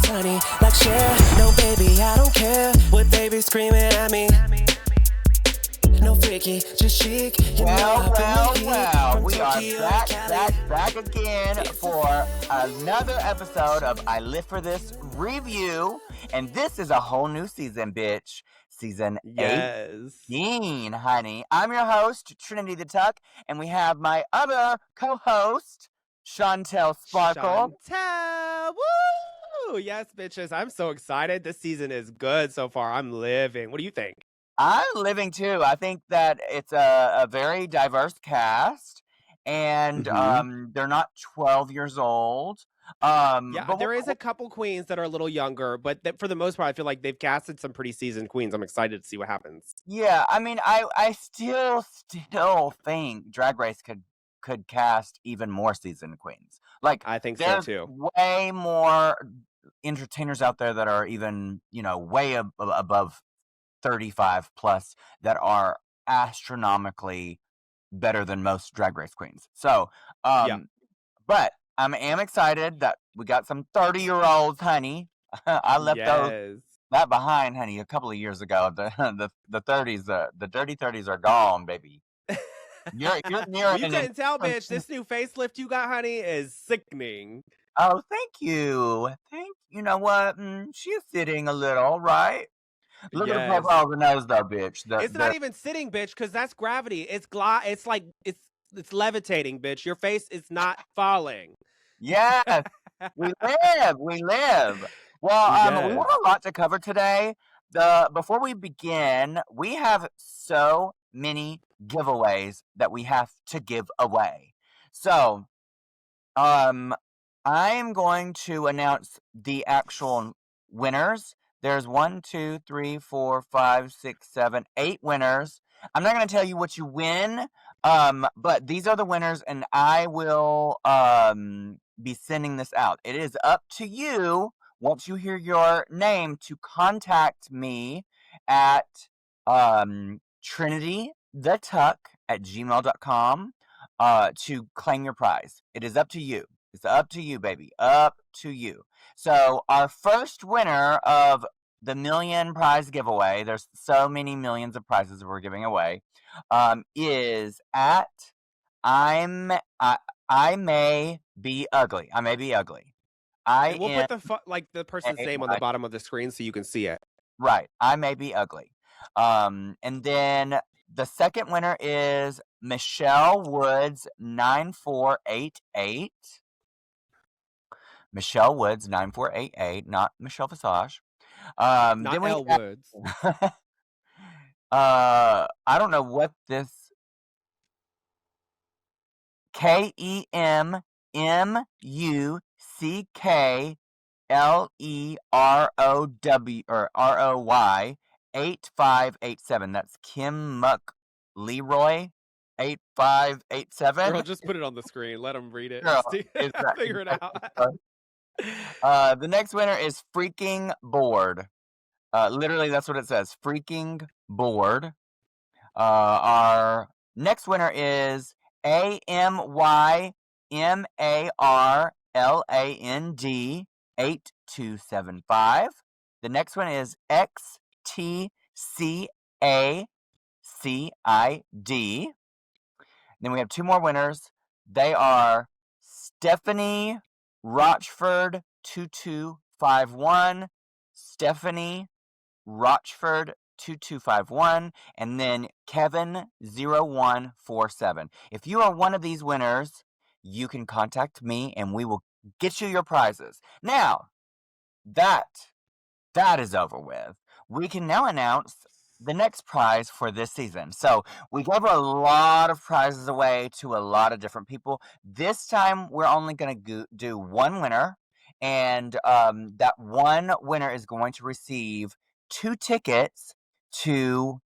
honey, like Cher. No, baby, I don't care what they be screaming at me. No freaky, just chic. Well, we are back again for another episode of I Live For This review. And this is a whole new season, bitch. Season 18, honey. I'm your host, Trinity the Tuck, and we have my other co-host, Shontelle Sparkle. Shontelle, woo! Yes, bitches. I'm so excited. This season is good so far. I'm living. What do you think? I'm living too. I think that it's a very diverse cast, and they're not 12 years old. But there is a couple queens that are a little younger, but for the most part, I feel like they've casted some pretty seasoned queens. I'm excited to see what happens. Yeah, I mean, I still think Drag Race could cast even more seasoned queens. Like, I think so too. Way more entertainers out there that are even, way above 35 plus that are astronomically better than most Drag Race queens. So, but I am excited that we got some 30-year-olds, honey. I left that behind, honey, a couple of years ago. The 30s, the dirty 30s are gone, baby. You're near. Well, you couldn't tell, bitch. This new facelift you got, honey, is sickening. Oh, thank you. You know what? She's sitting a little, right? Look at the purple on the nose, though, bitch. It's not even sitting, bitch, because that's gravity. It's it's levitating, bitch. Your face is not falling. Yes, we live. Well, we have a lot to cover today. Before we begin, we have so many giveaways that we have to give away. So, I am going to announce the actual winners. There's 1, 2, 3, 4, 5, 6, 7, 8 winners. I'm not going to tell you what you win, but these are the winners, and I will be sending this out. It is up to you, once you hear your name, to contact me at trinitythetuck@gmail.com to claim your prize. It is up to you. It's up to you, baby. Up to you. So our first winner of the million prize giveaway, there's so many millions of prizes we're giving away, is at I may be ugly. I may be ugly. We'll put the person's name on the bottom of the screen so you can see it. Right. I may be ugly. And then the second winner is Michelle Woods 9488. Michelle Woods 9488, not Michelle Visage. Not Elle Woods. I don't know what this. KEMMUCKLEROW or ROY 8587. That's Kim Muck Leroy 8587. Girl, just put it on the screen. Let them read it. Girl, Figure it out. The next winner is Freaking Bored. Literally, that's what it says. Freaking Bored. Our next winner is AMYMARLAND 8275. The next one is XTCACID. Then we have 2 more winners. They are Stephanie Rochford 2251, Stephanie Rochford 2251, and then Kevin 0147. If you are one of these winners, you can contact me and we will get you your prizes. Now, that is over with. We can now announce the next prize for this season. So we gave a lot of prizes away to a lot of different people. This time we're only going to do one winner, and that one winner is going to receive 2 tickets to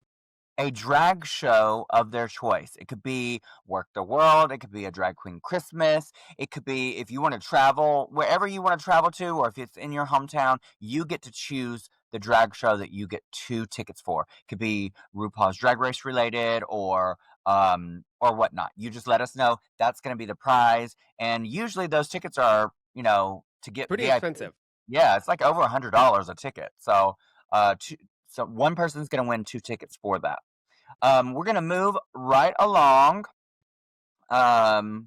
a drag show of their choice. It could be Work the World. It could be a Drag Queen Christmas. It could be, if you want to travel, wherever you want to travel to, or if it's in your hometown, you get to choose the drag show that you get 2 tickets for. It could be RuPaul's Drag Race related or whatnot. You just let us know. That's going to be the prize. And usually those tickets are, to get pretty expensive. Yeah, it's like over $100 a ticket. So, so one person's going to win 2 tickets for that. We're going to move right along. Hmm.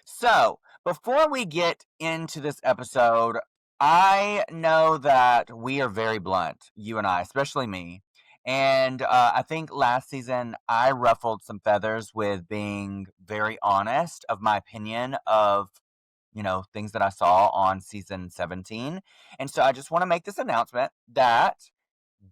So, before we get into this episode, I know that we are very blunt, you and I, especially me. And I think last season I ruffled some feathers with being very honest of my opinion of, things that I saw on season 17. And so I just want to make this announcement that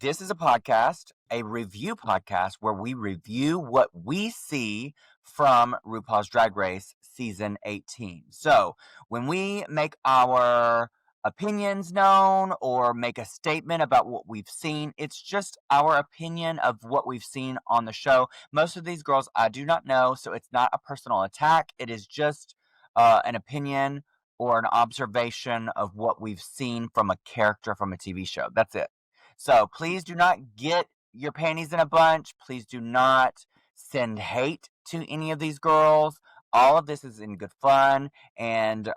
this is a podcast, a review podcast, where we review what we see from RuPaul's Drag Race season 18. So when we make our opinions known or make a statement about what we've seen, it's just our opinion of what we've seen on the show. Most of these girls I do not know, so it's not a personal attack. It is just an opinion or an observation of what we've seen from a character from a TV show. That's it. So please do not get your panties in a bunch. Please do not send hate to any of these girls. All of this is in good fun, and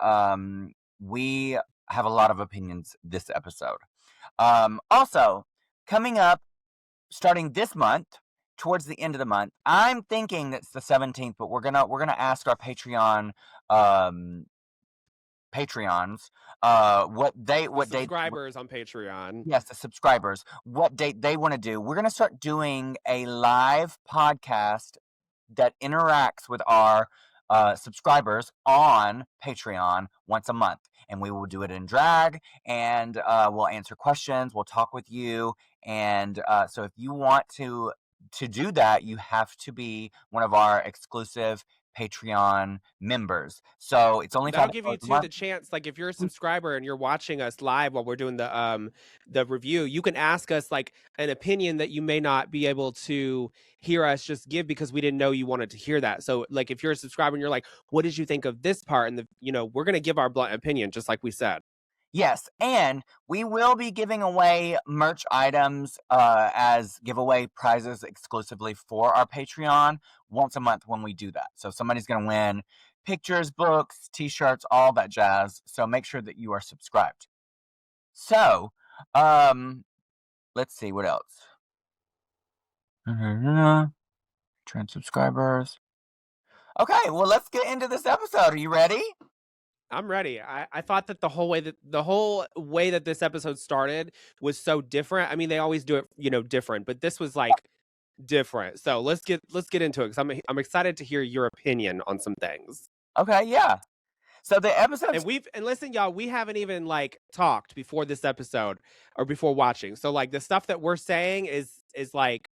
we have a lot of opinions this episode. Also, coming up, starting this month, towards the end of the month, I'm thinking it's the 17th, but we're gonna ask our Patreons what date subscribers on Patreon. Yes, the subscribers, what date they want to do. We're going to start doing a live podcast that interacts with our subscribers on Patreon once a month. And we will do it in drag, and we'll answer questions. We'll talk with you. And so if you want to do that, you have to be one of our exclusive Patreon members. So it's only That'll $5 give you a month. the chance, like if you're a subscriber and you're watching us live while we're doing the review, you can ask us like an opinion that you may not be able to hear us just give because we didn't know you wanted to hear that. So like if you're a subscriber and you're like, what did you think of this part? And we're gonna give our blunt opinion, just like we said. Yes, and we will be giving away merch items as giveaway prizes exclusively for our Patreon once a month when we do that. So somebody's going to win pictures, books, t-shirts, all that jazz. So make sure that you are subscribed. So, let's see what else. Trend subscribers. Okay, well, let's get into this episode. Are you ready? I'm ready. I thought that the whole way that this episode started was so different. I mean, they always do it, different, but this was like different. So let's get into it because I'm excited to hear your opinion on some things. Okay, yeah. So the episode, and listen, y'all, we haven't even like talked before this episode or before watching. So like the stuff that we're saying is like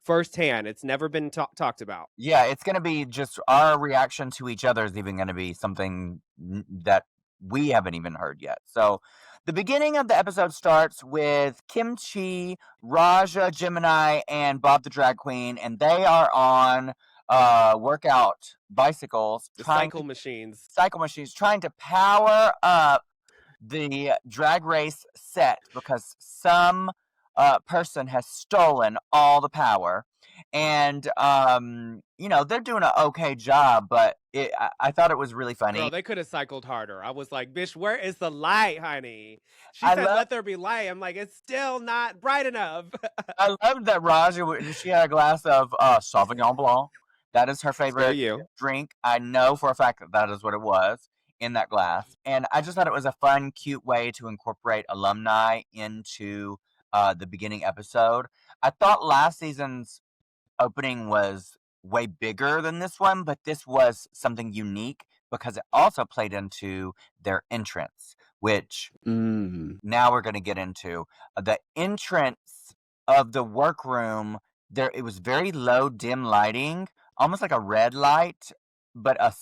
firsthand. It's never been talked about. Yeah, it's going to be just our reaction to each other is even going to be something that we haven't even heard yet. So the beginning of the episode starts with Kimchi, Raja, Gemini, and Bob the Drag Queen, and they are on workout bicycles. Cycle machines, trying to power up the drag race set because some person has stolen all the power. And they're doing an okay job, but I thought it was really funny. Girl, they could have cycled harder. I was like, bitch, where is the light, honey? She said, let there be light. I'm like, it's still not bright enough. I love that Raja, she had a glass of Sauvignon Blanc. That is her favorite drink. I know for a fact that is what it was in that glass. And I just thought it was a fun, cute way to incorporate alumni into the beginning episode. I thought last season's opening was way bigger than this one, but this was something unique because it also played into their entrance, which now we're going to get into. The entrance of the workroom, it was very low, dim lighting, almost like a red light, but a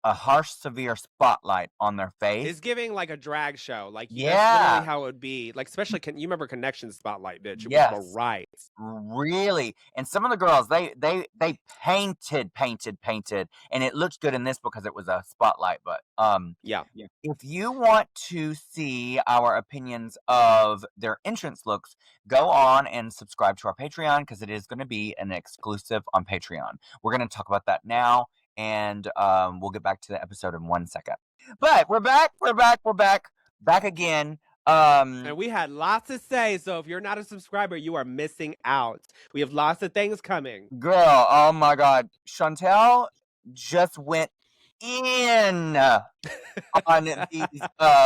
harsh, severe spotlight on their face. It's giving like a drag show. Like, that's literally how it would be. Like, especially, you remember Connection Spotlight, bitch? It was bright. Really. And some of the girls, they painted, and it looked good in this because it was a spotlight. But yeah. If you want to see our opinions of their entrance looks, go on and subscribe to our Patreon because it is going to be an exclusive on Patreon. We're going to talk about that now. And we'll get back to the episode in 1 second. But we're back. Back again. And we had lots to say, so if you're not a subscriber, you are missing out. We have lots of things coming. Girl, oh my God. Shontelle just went in on these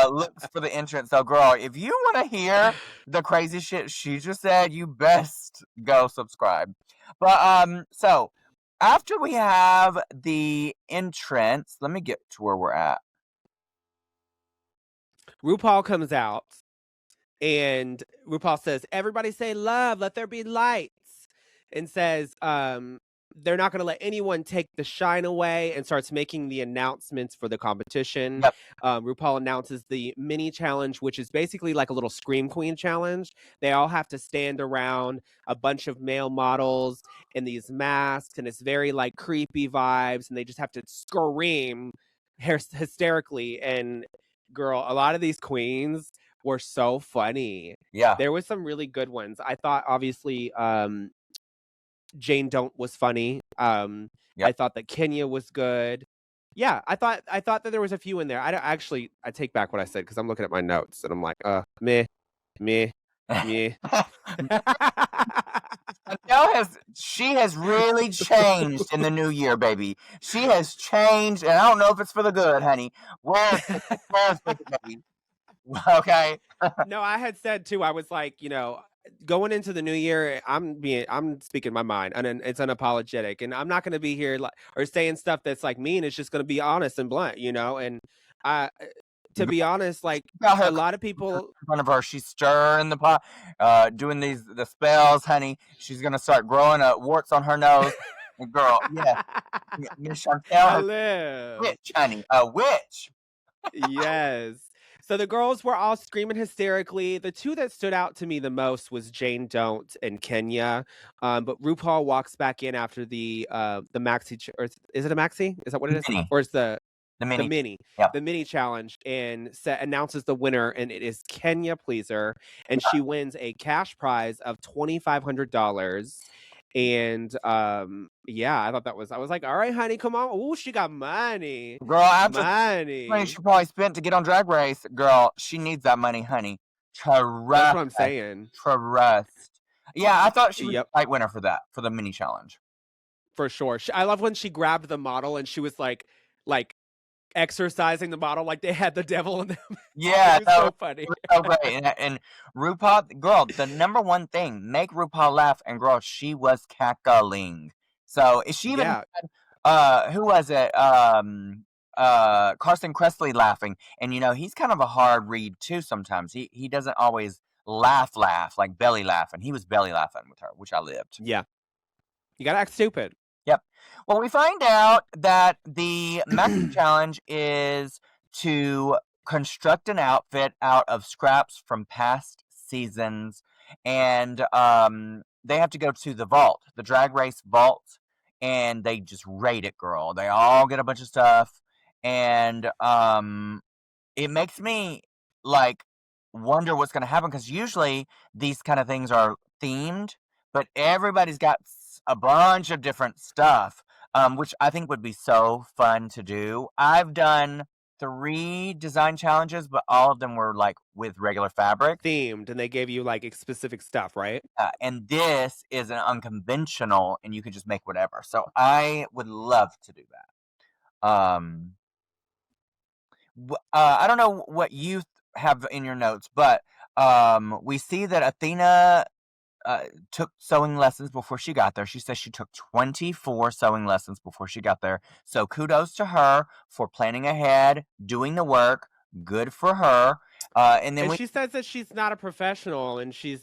looks for the entrance. So, girl, if you want to hear the crazy shit she just said, you best go subscribe. But so after we have the entrance, let me get to where we're at. RuPaul comes out, and RuPaul says, "Everybody say love, let there be lights," and says, they're not going to let anyone take the shine away, and starts making the announcements for the competition. Yep. RuPaul announces the mini challenge, which is basically like a little Scream Queen challenge. They all have to stand around a bunch of male models in these masks, and it's very like creepy vibes, and they just have to scream hysterically. And girl, a lot of these queens were so funny. Yeah. There was some really good ones. I thought obviously Jane Don't was funny. Yep. I thought that Kenya was good. Yeah, I thought that there was a few in there. I take back what I said because I'm looking at my notes and I'm like, meh. She has really changed in the new year, baby. She has changed, and I don't know if it's for the good, honey. Where's it, baby? Okay. No, I had said too. I was like, going into the new year, I'm speaking my mind, and it's unapologetic, and I'm not going to be here or saying stuff that's like mean. It's just going to be honest and blunt, and I. To be honest, like a lot of people in front of her, she's stirring the pot, doing the spells, honey. She's gonna start growing warts on her nose. And girl, yeah, Miss Shontelle, witch, honey, a witch. Yes. So the girls were all screaming hysterically. The two that stood out to me the most was Jane Don't and Kenya. But RuPaul walks back in after the maxi, or is it a maxi? Is that what it is? Mini. Or is the mini, the mini challenge, and announces the winner, and it is Kenya Pleaser, and she wins a cash prize of $2,500. And yeah, I thought I was like, all right, honey, come on. Oh, she got money. Girl, after money. money she probably spent to get on Drag Race, girl, she needs that money, honey. Trust. That's what I'm saying. Trust. Yeah, I thought she was the right winner for the mini challenge. For sure. I love when she grabbed the model and she was like exercising the model like they had the devil in them. Yeah, it was so funny. It was so great. And RuPaul, girl, the number one thing, make RuPaul laugh, and girl, she was cackling. So she even had, who was it? Carson Kressley laughing, and he's kind of a hard read too. Sometimes he doesn't always laugh like belly laughing. He was belly laughing with her, which I lived. Yeah, you gotta act stupid. Yep. Well, we find out that the maxi challenge is to construct an outfit out of scraps from past seasons, and they have to go to the vault, the Drag Race vault, and they just raid it, girl. They all get a bunch of stuff, and it makes me like wonder what's going to happen, because usually these kind of things are themed, but everybody's got a bunch of different stuff, which I think would be so fun to do. I've done 3 design challenges, but all of them were like with regular fabric, themed, and they gave you like specific stuff, right? And this is an unconventional, and you can just make whatever. So I would love to do that. I don't know what you have in your notes, but we see that Athena took sewing lessons before she got there. She says she took 24 sewing lessons before she got there. So kudos to her for planning ahead, doing the work. Good for her. And then she says that she's not a professional, and she's.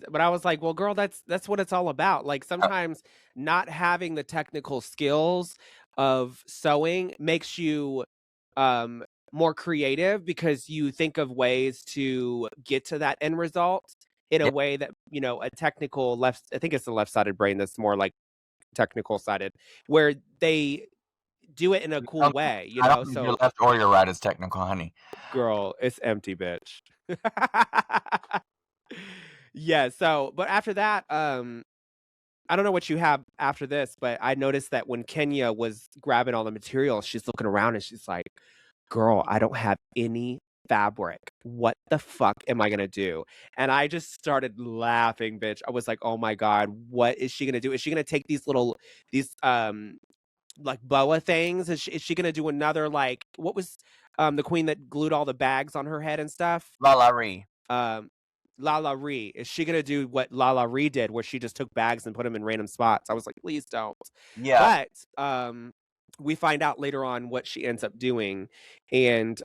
But I was like, well, girl, that's what it's all about. Like sometimes not having the technical skills of sewing makes you more creative, because you think of ways to get to that end result in a way that, a technical I think it's the left-sided brain that's more like technical sided, where they do it in a cool way, I don't think your left or your right is technical, honey. Girl, it's empty, bitch. Yeah, so, but after that, I don't know what you have after this, but I noticed that when Kenya was grabbing all the material, she's looking around and she's like, girl, I don't have any fabric. What the fuck am I gonna do? And I just started laughing, bitch. I was like, oh my God, what is she gonna do? Is she gonna take these like boa things? Is she gonna do another, like, what was the queen that glued all the bags on her head and stuff? La Ree. Lala Ree. Is she gonna do what Lala Ree did, where she just took bags and put them in random spots? I was like, please don't. Yeah. But we find out later on what she ends up doing, and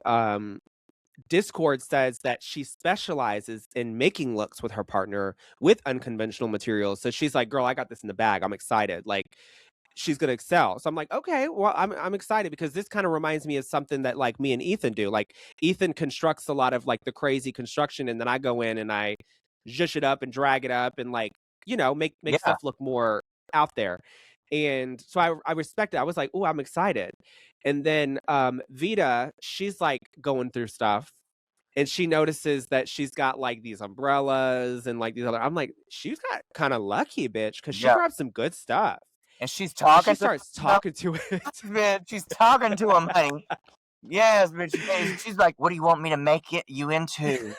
Discord says that she specializes in making looks with her partner with unconventional materials. So she's like, girl, I got this in the bag. I'm excited. Like, she's gonna excel. So I'm like, okay, well, I'm excited, because this kind of reminds me of something that, like, me and Ethan do. Like, Ethan constructs a lot of, like, the crazy construction, and then I go in and I zhush it up and drag it up and, like, make Yeah. stuff look more out there. And so I respect it. I was like, oh, I'm excited. And then Vita, she's like going through stuff, and she notices that she's got like these umbrellas and like these other. I'm like, she's got kind of lucky, bitch, because she Yeah. grabbed some good stuff. And she's And talking she starts talking to it. bitch. She's talking to him, honey. Yes, bitch. She's like, what do you want me to make you into?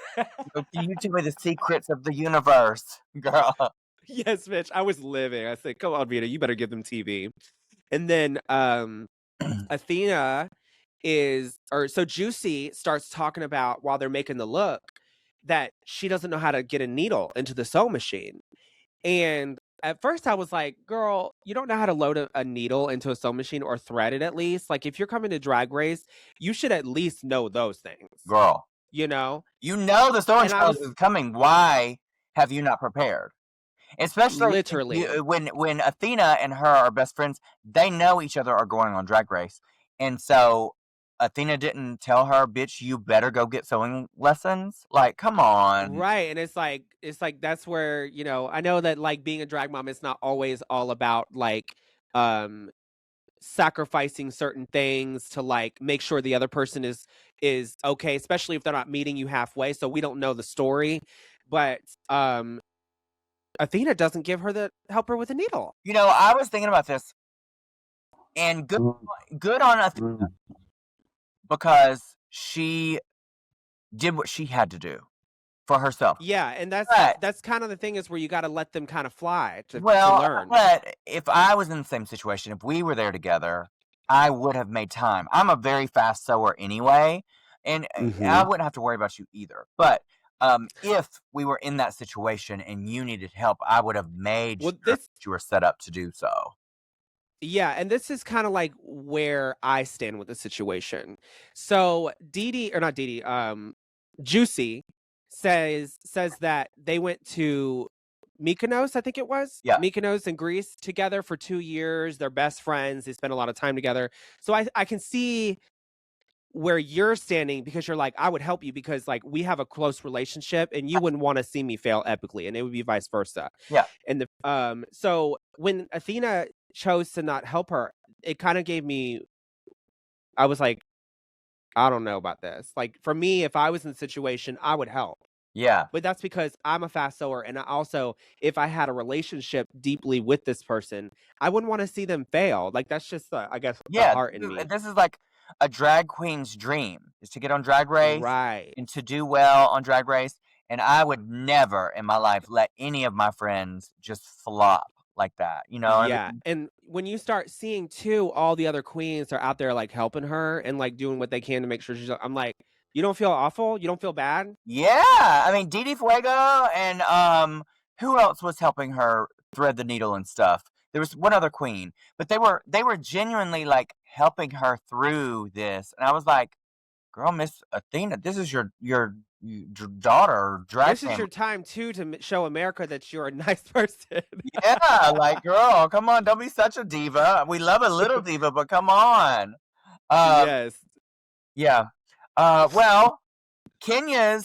You tell me the secrets of the universe, girl. Yes, bitch. I was living. I said, come on, Vita, you better give them TV. And then Athena so Juicy starts talking about, while they're making the look, that she doesn't know how to get a needle into the sew machine. And at first I was like, girl, you don't know how to load a needle into a sewing machine, or thread it at least. Like, if you're coming to Drag Race, you should at least know those things. Girl. You know the sewing challenge is coming. Why have you not prepared? Especially literally when Athena and her are best friends, they know each other are going on Drag Race. And so Athena didn't tell her, bitch, you better go get sewing lessons. Like, come on. Right. And it's like that's where, I know that, like, being a drag mom is not always all about, like, sacrificing certain things to, like, make sure the other person is okay, especially if they're not meeting you halfway. So we don't know the story. But Athena doesn't help her with a needle. I was thinking about this, and good on Athena, because she did what she had to do for herself. Yeah, and that's kind of the thing, is where you got to let them kind of fly to learn. But if I was in the same situation, if we were there together, I would have made time. I'm a very fast sewer anyway, and I wouldn't have to worry about you either. But if we were in that situation and you needed help, I would have made sure that you were set up to do so. Yeah, and this is kind of like where I stand with the situation. So Juicy says that they went to Mykonos, I think it was. Yeah. Mykonos in Greece together for 2 years. They're best friends. They spend a lot of time together. So I can see where you're standing, because you're like, I would help you because, like, we have a close relationship and you wouldn't want to see me fail epically, and it would be vice versa. Yeah. And so when Athena chose to not help her, it kind of gave me, I was like, I don't know about this. Like, for me, if I was in the situation, I would help. Yeah. But that's because I'm a fast sewer, and also, if I had a relationship deeply with this person, I wouldn't want to see them fail. Like, that's just, I guess, the heart in me. This is like a drag queen's dream, is to get on Drag Race, right, and to do well on Drag Race. And I would never in my life let any of my friends just flop like that, Yeah. I mean? And when you start seeing too, all the other queens are out there, like, helping her and, like, doing what they can to make sure I'm like, you don't feel awful? You don't feel bad? Yeah. I mean, Didi Fuego and who else was helping her thread the needle and stuff? There was one other queen, but they were genuinely, like, helping her through this. And I was like, girl, Miss Athena, this is your daughter drag. This is your time too to show America that you're a nice person. Yeah, like, girl, come on, don't be such a diva. We love a little diva, but come on. Yes. Yeah. Well, Kenya,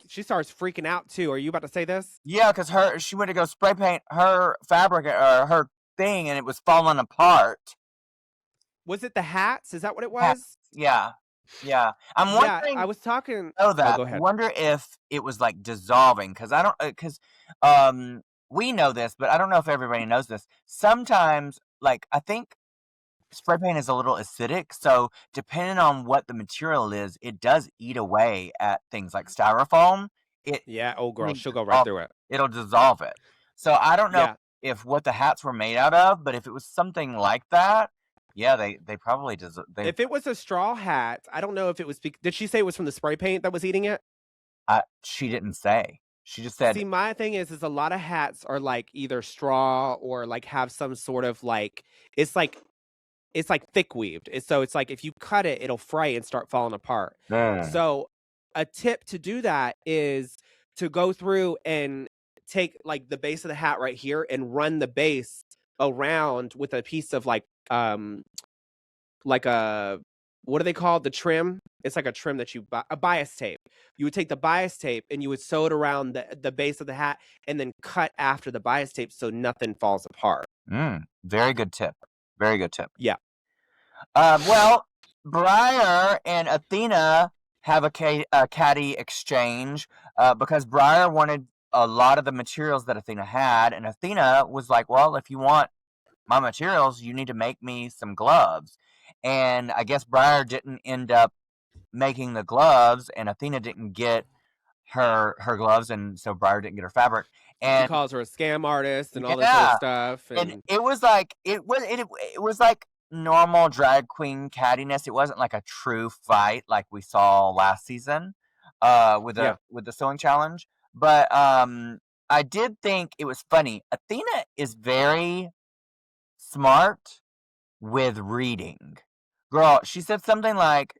she starts freaking out too. Are you about to say this? Yeah, because she went to go spray paint her fabric or her thing, and it was falling apart. Was it the hats? Is that what it was? Hats. Yeah. I'm wondering. I was talking. Oh, that. Go ahead. I wonder if it was like dissolving, because I don't. Because we know this, but I don't know if everybody knows this. Sometimes, like, I think spray paint is a little acidic, so depending on what the material is, it does eat away at things like styrofoam. It Yeah. Oh, girl, really she'll go right dissolve through it. it'll dissolve it. So I don't know Yeah. if what the hats were made out of, but if it was something like that, yeah, they probably they If it was a straw hat, I don't know if it was. Did she say it was from the spray paint that was eating it? she didn't say. She just said, See, my thing is a lot of hats are like either straw or like have some sort of like it's like it's like thick weaved. So it's like if you cut it, it'll fray and start falling apart. "Mm." So a tip to do that is to go through and take like the base of the hat right here and run the base around with a piece of like a what do they call it? The trim? It's like a trim that you buy, a bias tape. You would take the bias tape and you would sew it around the base of the hat and then cut after the bias tape so nothing falls apart. Very good tip. Very good tip. Yeah. Well, Briar and Athena have a caddy exchange because Briar wanted a lot of the materials that Athena had, and Athena was like, well, if you want my materials, you need to make me some gloves. And I guess Briar didn't end up making the gloves, and Athena didn't get her gloves, and so Briar didn't get her fabric. She And calls her a scam artist and all this yeah, other stuff. and And it was like it was like normal drag queen cattiness. It wasn't like a true fight like we saw last season with yeah, the sewing challenge. But I did think it was funny. Athena is very smart with reading. Girl, she said something like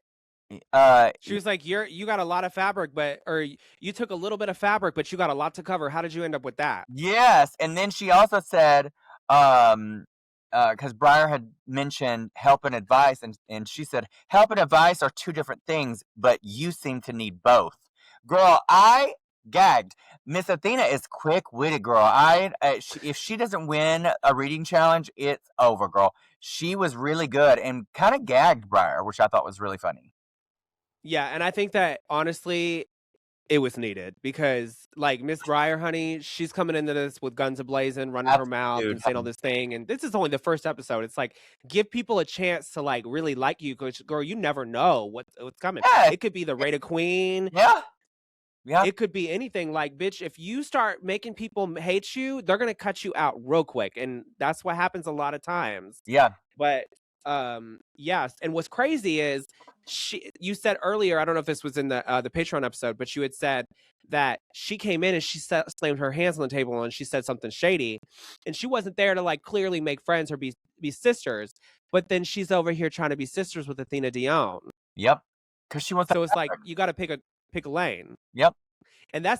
she was like, you got a lot of fabric, or you took a little bit of fabric, but you got a lot to cover. How did you end up with that? yes, and then she also said, because Briar had mentioned help and advice, and she said, help and advice are two different things, but you seem to need both. Girl, I gagged. Miss Athena is quick-witted, girl. If she doesn't win a reading challenge, it's over, girl. She was really good and kind of gagged Briar, which I thought was really funny. Yeah, and I think that honestly, it was needed because, like, Miss Briar, honey, she's coming into this with guns a-blazing, running her mouth Dude, and saying all this thing, and this is only the first episode. It's like, give people a chance to, like, really like you because, girl, you never know what's coming. yeah, It could be the Rated Queen. yeah, yeah, It could be anything. Like, bitch, if you start making people hate you, they're gonna cut you out real quick, and that's what happens a lot of times. yeah. But yes, and what's crazy is you said earlier, I don't know if this was in the Patreon episode, but you had said that she came in and she slammed her hands on the table and she said something shady, and she wasn't there to like clearly make friends or be sisters, but then she's over here trying to be sisters with Athena Dion. Yep. Because she wants that So it's like fabric. you got to pick a lane. Yep. And I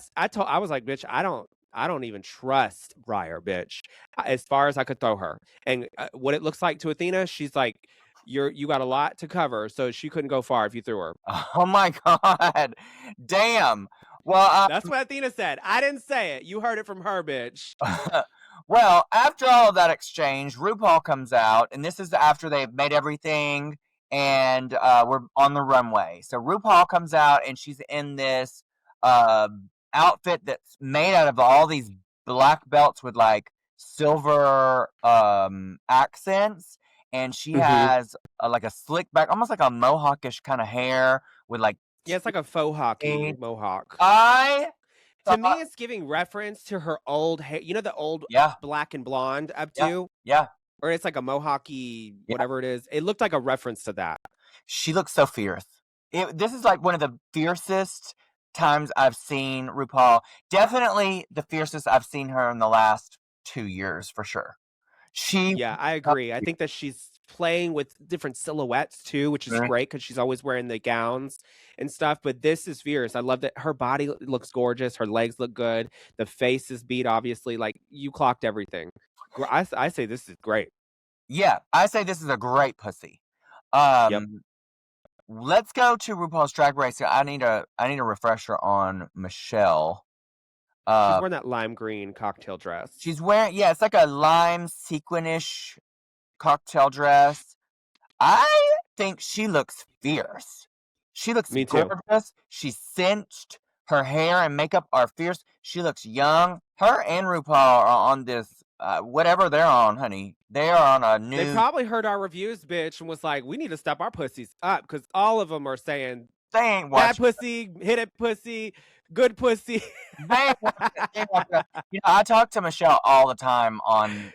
was like, bitch, I don't even trust Briar, bitch, as far as I could throw her. And what it looks like to Athena, she's like, you got a lot to cover, so she couldn't go far if you threw her. Oh my God. Damn. Well, That's what Athena said. I didn't say it. You heard it from her, bitch. well, after all of that exchange, RuPaul comes out, and this is after they've made everything, and we're on the runway. So RuPaul comes out, and she's in this outfit that's made out of all these black belts with like silver accents, and she has like a slick back, almost like a mohawkish kind of hair with like Yeah, it's like a faux hockey teeth. mohawk. I To me, it's giving reference to her old hair. You know the old yeah, black and blonde yeah, updo? yeah. Or it's like a mohawky, Yeah. whatever it is. It looked like a reference to that. She looks so fierce. This is like one of the fiercest times I've seen RuPaul. Definitely the fiercest I've seen her in the last 2 years, for sure. Yeah, I agree. I think that she's playing with different silhouettes too, which is great because she's always wearing the gowns and stuff. But this is fierce. I love that her body looks gorgeous. Her legs look good. The face is beat, obviously. Like, you clocked everything. I say this is great. Yeah, I say this is a great pussy. Yep. Let's go to RuPaul's Drag Race. I need a refresher on Michelle. She's wearing that lime green cocktail dress. She's wearing, yeah, it's like a lime sequinish cocktail dress. I think she looks fierce. She looks Me too. gorgeous. She's cinched. Her hair and makeup are fierce. She looks young. Her and RuPaul are on this whatever they're on, honey. They are on a new. They probably heard our reviews, bitch, and was like, we need to step our pussies up because all of them are saying They ain't bad watching. pussy, hit it pussy, good pussy. They ain't watching. They ain't watching. You know, I talk to Michelle all the time on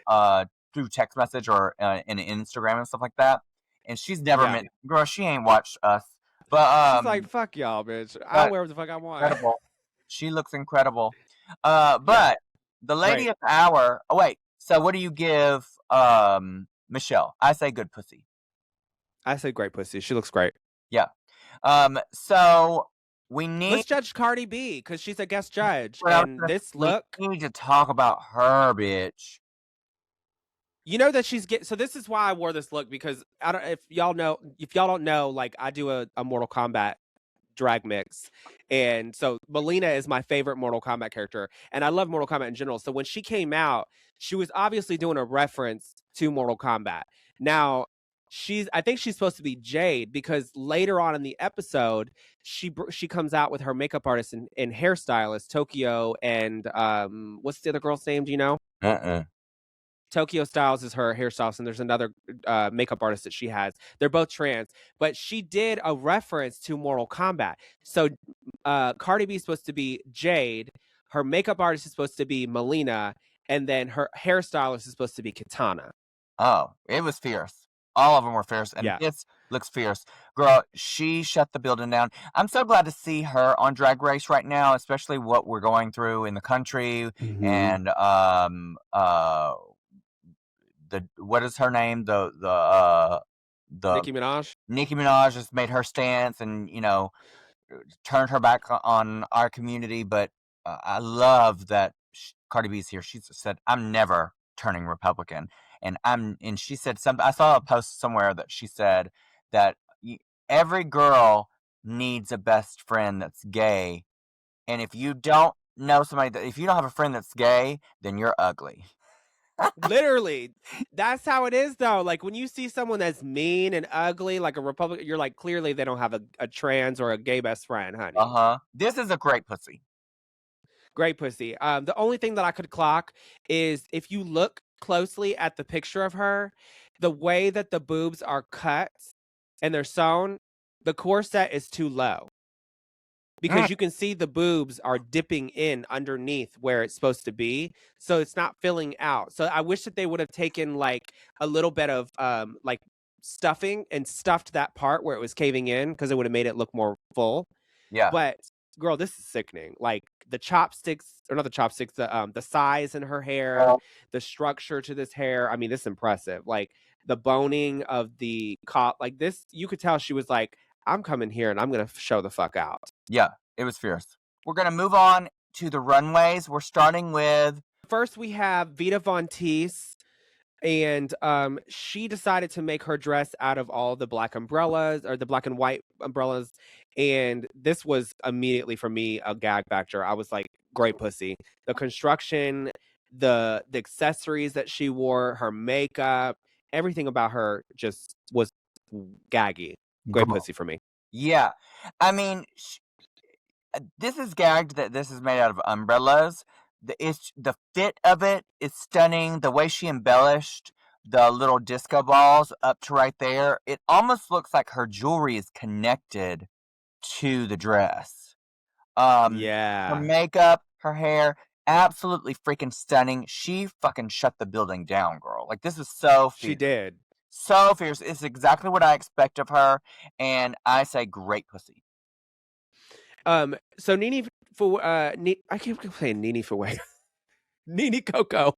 through text message or in Instagram and stuff like that, and she's never Yeah. met. Girl, she ain't watched us. But She's like, fuck y'all, bitch. I'll wear what the fuck I want. incredible. She looks incredible. But the lady Great. of the hour. Oh wait. So what do you give Michelle? I say good pussy. I say great pussy. She looks great. Yeah. So we need. Let's judge Cardi B because she's a guest judge. Well, And this look. We need to talk about her, bitch. You know that she's so this is why I wore this look, because I don't if y'all don't know, like I do a Mortal Kombat drag mix. And so Melina is my favorite Mortal Kombat character. And I love Mortal Kombat in general. So when she came out, she was obviously doing a reference to Mortal Kombat. Now, I think she's supposed to be Jade, because later on in the episode, she comes out with her makeup artist and hairstylist, Tokyo, and what's the other girl's name? Do you know? Tokyo Styles is her hairstylist, and there's another makeup artist that she has. They're both trans, but she did a reference to Mortal Kombat. So Cardi B is supposed to be Jade, her makeup artist is supposed to be Melina, and then her hairstylist is supposed to be Katana. Oh, it was fierce. All of them were fierce, and this looks fierce. Girl, she shut the building down. I'm so glad to see her on Drag Race right now, especially what we're going through in the country, and what is her name? The Nicki Minaj. Nicki Minaj has made her stance, and turned her back on our community. But I love that Cardi B's here. She said, "I'm never turning Republican," and she said something. I saw a post somewhere that she said that every girl needs a best friend that's gay, and if you don't know somebody if you don't have a friend that's gay, then you're ugly. Literally, that's how it is, though. Like when you see someone that's mean and ugly, like a Republican, you're like, clearly they don't have a trans or a gay best friend, honey. This is a great pussy. Great pussy. The only thing that I could clock is if you look closely at the picture of her, the way that the boobs are cut and they're sewn, the corset is too low. Because you can see the boobs are dipping in underneath where it's supposed to be. So it's not filling out. So I wish that they would have taken like a little bit of like stuffing and stuffed that part where it was caving in, because it would have made it look more full. Yeah. But girl, this is sickening. Like the chopsticks, or not the chopsticks, the size in her hair, the structure to this hair. I mean, this is impressive. Like the boning of the like this, you could tell she was like, I'm coming here and I'm going to show the fuck out. Yeah, it was fierce. We're going to move on to the runways. We're starting with... First, we have Vita Von Teese, and she decided to make her dress out of all the black umbrellas, or the black and white umbrellas, and this was immediately, for me, a gag factor. I was like, great pussy. The construction, the accessories that she wore, her makeup, everything about her just was gaggy. Great pussy for me. Yeah. I mean, this is gagged that this is made out of umbrellas. The fit of it is stunning. The way she embellished the little disco balls up to right there, it almost looks like her jewelry is connected to the dress. Her makeup, her hair, absolutely freaking stunning. She fucking shut the building down, girl. Like, this is so fierce. She did. So fierce. It's exactly what I expect of her, and I say great pussy. So Nene for I keep saying Nene for way. Nene Coco.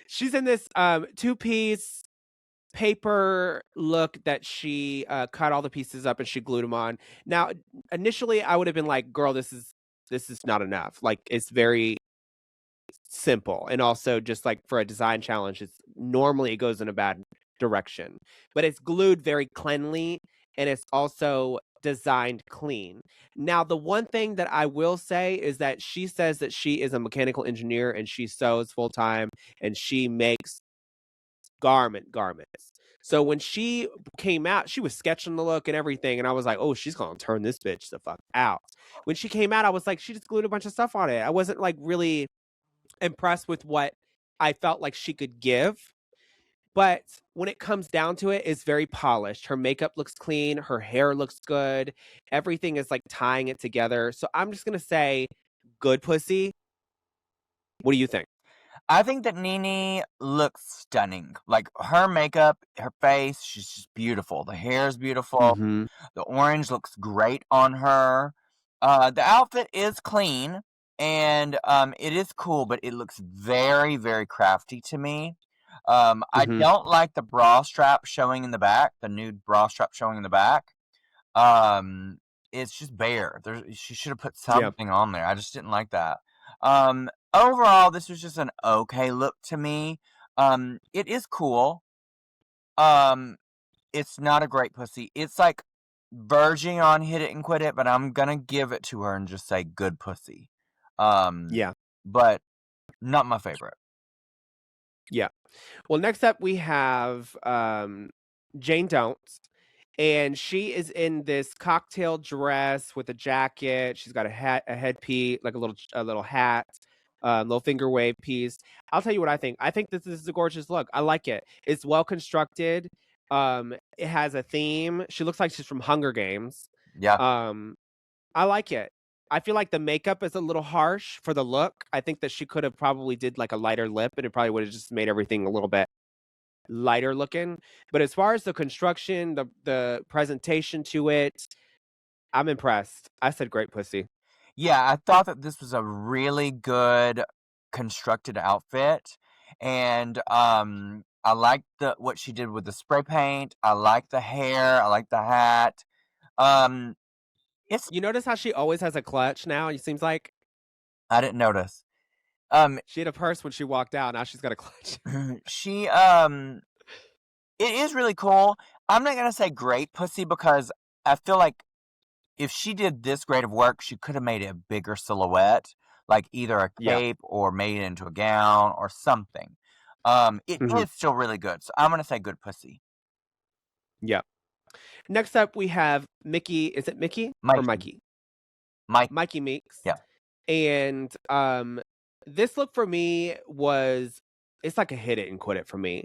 She's in this two-piece paper look that she cut all the pieces up and she glued them on. Now, initially I would have been like, girl, this is not enough. Like, it's very simple, and also just like for a design challenge, it's normally it goes in a bad direction, but it's glued very cleanly, and it's also designed clean. Now, the one thing that I will say is that she says that she is a mechanical engineer and she sews full time and she makes garments. So when she came out, she was sketching the look and everything, and I was like, oh, she's gonna turn this bitch the fuck out. When she came out, I was like, she just glued a bunch of stuff on it. I wasn't like really impressed with what I felt like she could give. But when it comes down to it, it's very polished. Her makeup looks clean. Her hair looks good. Everything is like tying it together. So I'm just going to say good pussy. What do you think? I think that Nene looks stunning. Like her makeup, her face, she's just beautiful. The hair is beautiful. Mm-hmm. The orange looks great on her. The outfit is clean and it is cool, but it looks very, very crafty to me. I Mm-hmm. don't like the bra strap showing in the back, the nude bra strap showing in the back. Um, it's just bare. She should have put Yeah. something on there. I just didn't like that. Overall, this was just an okay look to me. It is cool. Um, it's not a great pussy. It's like verging on hit it and quit it, but I'm gonna give it to her and just say good pussy. Yeah. But not my favorite. Yeah. Well, next up we have Jane Don'ts. And she is in this cocktail dress with a jacket. She's got a hat, a headpiece, like a little hat, little finger wave piece. I'll tell you what I think. I think this is a gorgeous look. I like it. It's well constructed. It has a theme. She looks like she's from Hunger Games. Yeah. I like it. I feel like the makeup is a little harsh for the look. I think that she could have probably did like a lighter lip, and it probably would have just made everything a little bit lighter looking. But as far as the construction, the presentation to it, I'm impressed. I said great pussy. Yeah, I thought that this was a really good constructed outfit, and I like what she did with the spray paint. I like the hair. I like the hat. Um, it's You notice how she always has a clutch now? It seems like I didn't notice. she had a purse when she walked out. Now she's got a clutch. She it is really cool. I'm not gonna say great pussy because I feel like if she did this great of work, she could have made it a bigger silhouette, like either a Yeah. cape or made it into a gown or something. It Mhm. is still really good, so I'm gonna say good pussy. Yeah. Next up, we have Mickey. Is it Mickey or Mikey, Mikey? Mike, Mikey Meeks. yeah, And this look for me was it's like a hit it and quit it for me.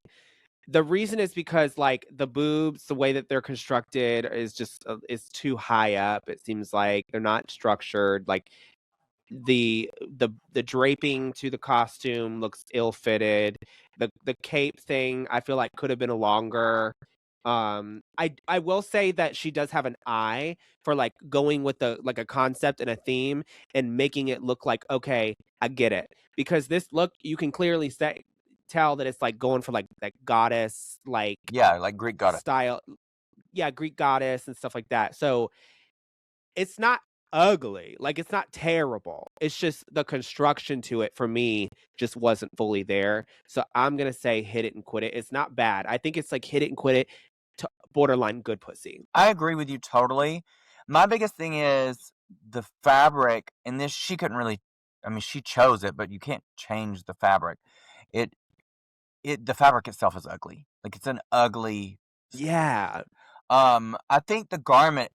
The reason is because like the boobs, the way that they're constructed is just is too high up. It seems like they're not structured. Like the draping to the costume looks ill fitted. The cape thing I feel like could have been longer. I will say that she does have an eye for like going with the like a concept and a theme and making it look like okay, I get it. Because this look you can clearly tell that it's like going for like that goddess like yeah, like Greek goddess. style. Yeah, Greek goddess and stuff like that. So it's not ugly. Like it's not terrible. It's just the construction to it for me just wasn't fully there. So I'm gonna say hit it and quit it. It's not bad. I think it's like hit it and quit it to borderline good pussy. I agree with you totally. My biggest thing is the fabric, and this she couldn't really. I mean, she chose it, but you can't change the fabric. It the fabric itself is ugly. Like it's an ugly. Yeah. I think the garment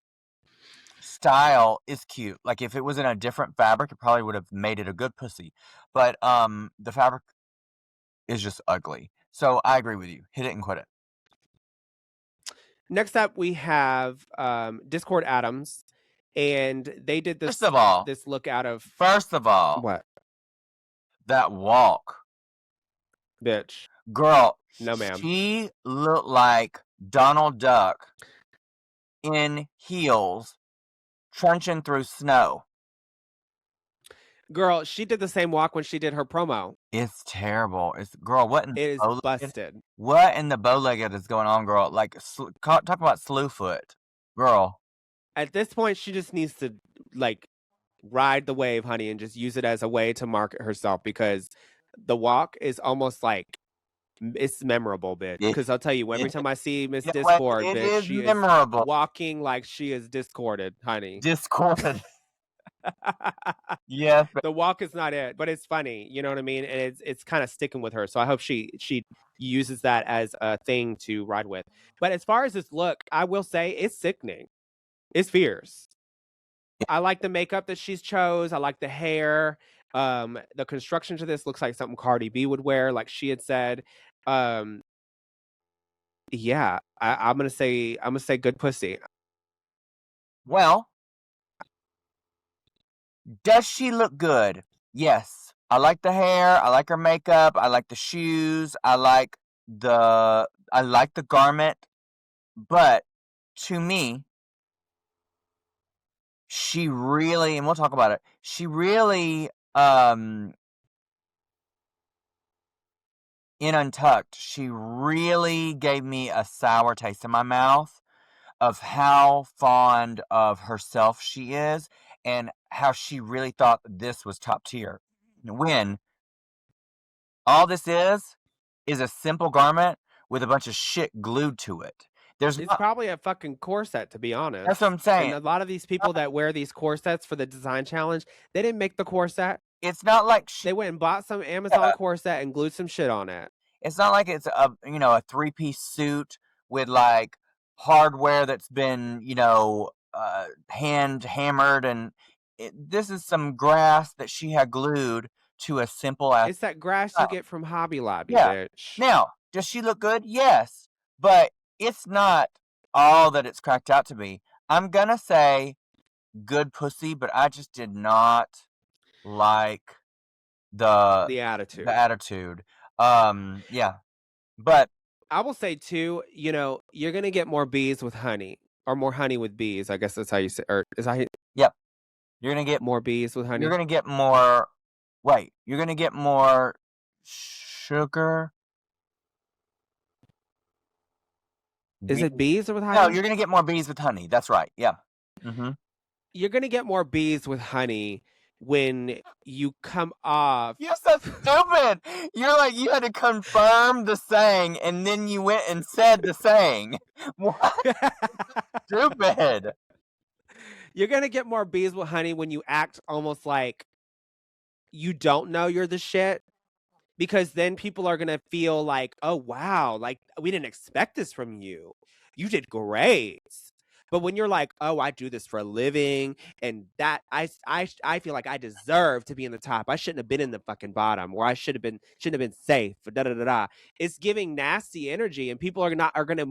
style is cute. Like if it was in a different fabric, it probably would have made it a good pussy. But the fabric is just ugly. So I agree with you. Hit it and quit it. Next up we have Discord Adams. And they did this First of all, this look out of what? that walk, Bitch. girl. No, ma'am. She looked like Donald Duck in heels, trunching through snow. Girl, she did the same walk when she did her promo. It's terrible. It's girl. What in It is the busted. What in the bow-legged is going on, girl? Like talk about slew foot, girl. At this point, she just needs to like ride the wave, honey, and just use it as a way to market herself because the walk is almost like it's memorable, bitch. Because I'll tell you, every time I see Miss Discord, it bitch, is she memorable. is walking like she is discorded, honey. Discorded. Yes, the walk is not it, but it's funny. You know what I mean? And it's kind of sticking with her. So I hope she uses that as a thing to ride with. But as far as this look, I will say it's sickening. It's fierce. I like the makeup that she's chose. I like the hair. The construction to this looks like something Cardi B would wear, like she had said. Yeah, I'm gonna say good pussy. Well, does she look good? Yes. I like the hair, I like her makeup, I like the shoes, I like the garment, but to me, she really, and we'll talk about it, she really in Untucked, she really gave me a sour taste in my mouth of how fond of herself she is and how she really thought this was top tier. When all this is a simple garment with a bunch of shit glued to it. There's It's not. probably a fucking corset, to be honest. That's what I'm And saying. a lot of these people that wear these corsets for the design challenge, they didn't make the corset. It's not like They went and bought some Amazon corset and glued some shit on it. it's not like it's a a 3-piece suit with like hardware that's been hand hammered, and this is some grass that she had glued to a simple ass. It's that grass you get from Hobby Lobby, Yeah. bitch. Now, does she look good? Yes, but it's not all that it's cracked out to be. I'm gonna say good pussy, but I just did not like the attitude. attitude. Yeah, but I will say too, you're gonna get more bees with honey, or more honey with bees. I guess that's how you say, or is that yep, you're gonna get more bees with honey? you're gonna get more. Wait, you're gonna get more sugar. Is it bees or with honey? No, you're gonna get more bees with honey. That's right. Yeah. Mm-hmm. You're gonna get more bees with honey when you come off. You're so stupid. You're like, you had to confirm the saying, and then you went and said the saying. What? Stupid. You're gonna get more bees with honey when you act almost like you don't know you're the shit. Because then people are gonna feel like, oh wow, like we didn't expect this from you. You did great. But when you're like, oh, I do this for a living, and that I feel like I deserve to be in the top. I shouldn't have been in the fucking bottom, or I shouldn't have been safe. Da da da da. It's giving nasty energy, and people are gonna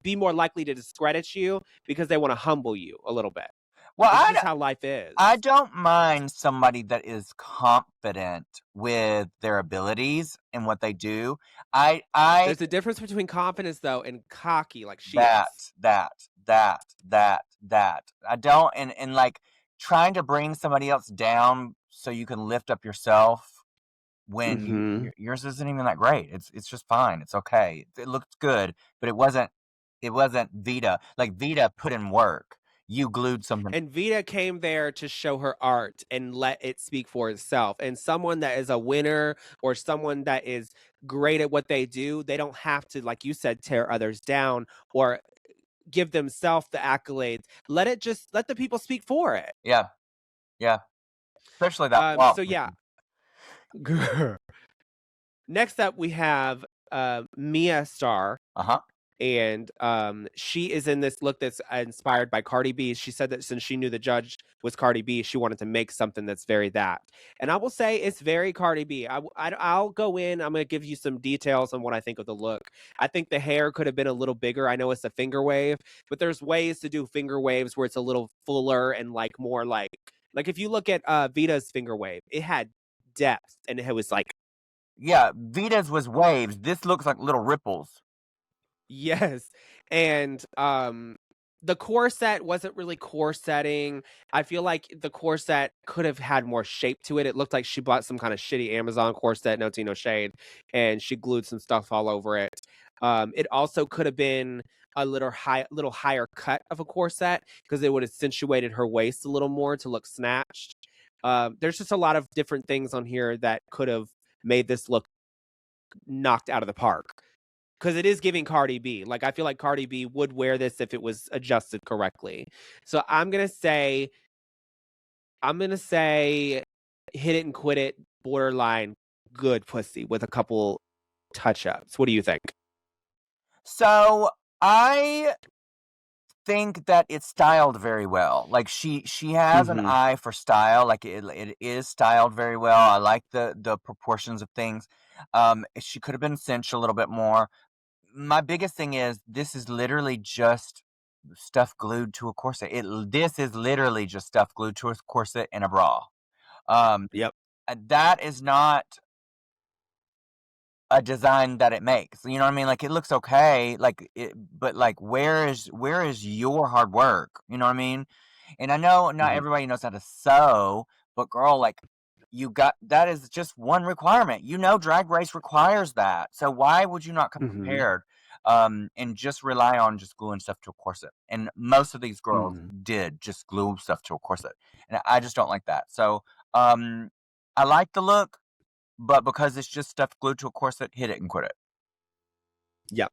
be more likely to discredit you because they want to humble you a little bit. Well, It's just how life is. I don't mind somebody that is confident with their abilities and what they do. There's a difference between confidence though and cocky, like she is. That. I don't, and like trying to bring somebody else down so you can lift up yourself when yours isn't even that great. It's just fine. It's okay. It looked good, but it wasn't Vita. Like Vita put in work. You glued something. And Vita came there to show her art and let it speak for itself. And someone that is a winner or someone that is great at what they do, they don't have to, like you said, tear others down or give themselves the accolades. Let the people speak for it. Yeah. Especially that. So yeah. Next up, we have Mia Starr. And she is in this look that's inspired by Cardi B. She said that since she knew the judge was Cardi B, she wanted to make something that's very that. And I will say it's very Cardi B. I'll go in. I'm going to give you some details on what I think of the look. I think the hair could have been a little bigger. I know it's a finger wave, but there's ways to do finger waves where it's a little fuller and like more like if you look at Vita's finger wave, it had depth and it was like. Yeah, Vita's was waves. This looks like little ripples. Yes. And the corset wasn't really corsetting. I feel like the corset could have had more shape to it. It looked like she bought some kind of shitty Amazon corset, no tea, no shade, and she glued some stuff all over it. It also could have been a little higher cut of a corset because it would have accentuated her waist a little more to look snatched. There's just a lot of different things on here that could have made this look knocked out of the park. Because it is giving Cardi B. Like, I feel like Cardi B would wear this if it was adjusted correctly. So I'm going to say hit it and quit it, borderline good pussy with a couple touch-ups. What do you think? So I think that it's styled very well. Like she has an eye for style. Like it is styled very well. I like the proportions of things. She could have been cinched a little bit more. My biggest thing is this is literally just stuff glued to a corset. This is literally just stuff glued to a corset and a bra. Yep. That is not a design that it makes. You know what I mean? Like it looks okay, but like where is your hard work? You know what I mean? And I know not everybody knows how to sew, but girl, like that is just one requirement. You know, Drag Race requires that. So why would you not come prepared? And just rely on just gluing stuff to a corset. And most of these girls did just glue stuff to a corset. And I just don't like that. So I like the look, but because it's just stuff glued to a corset, hit it and quit it. Yep.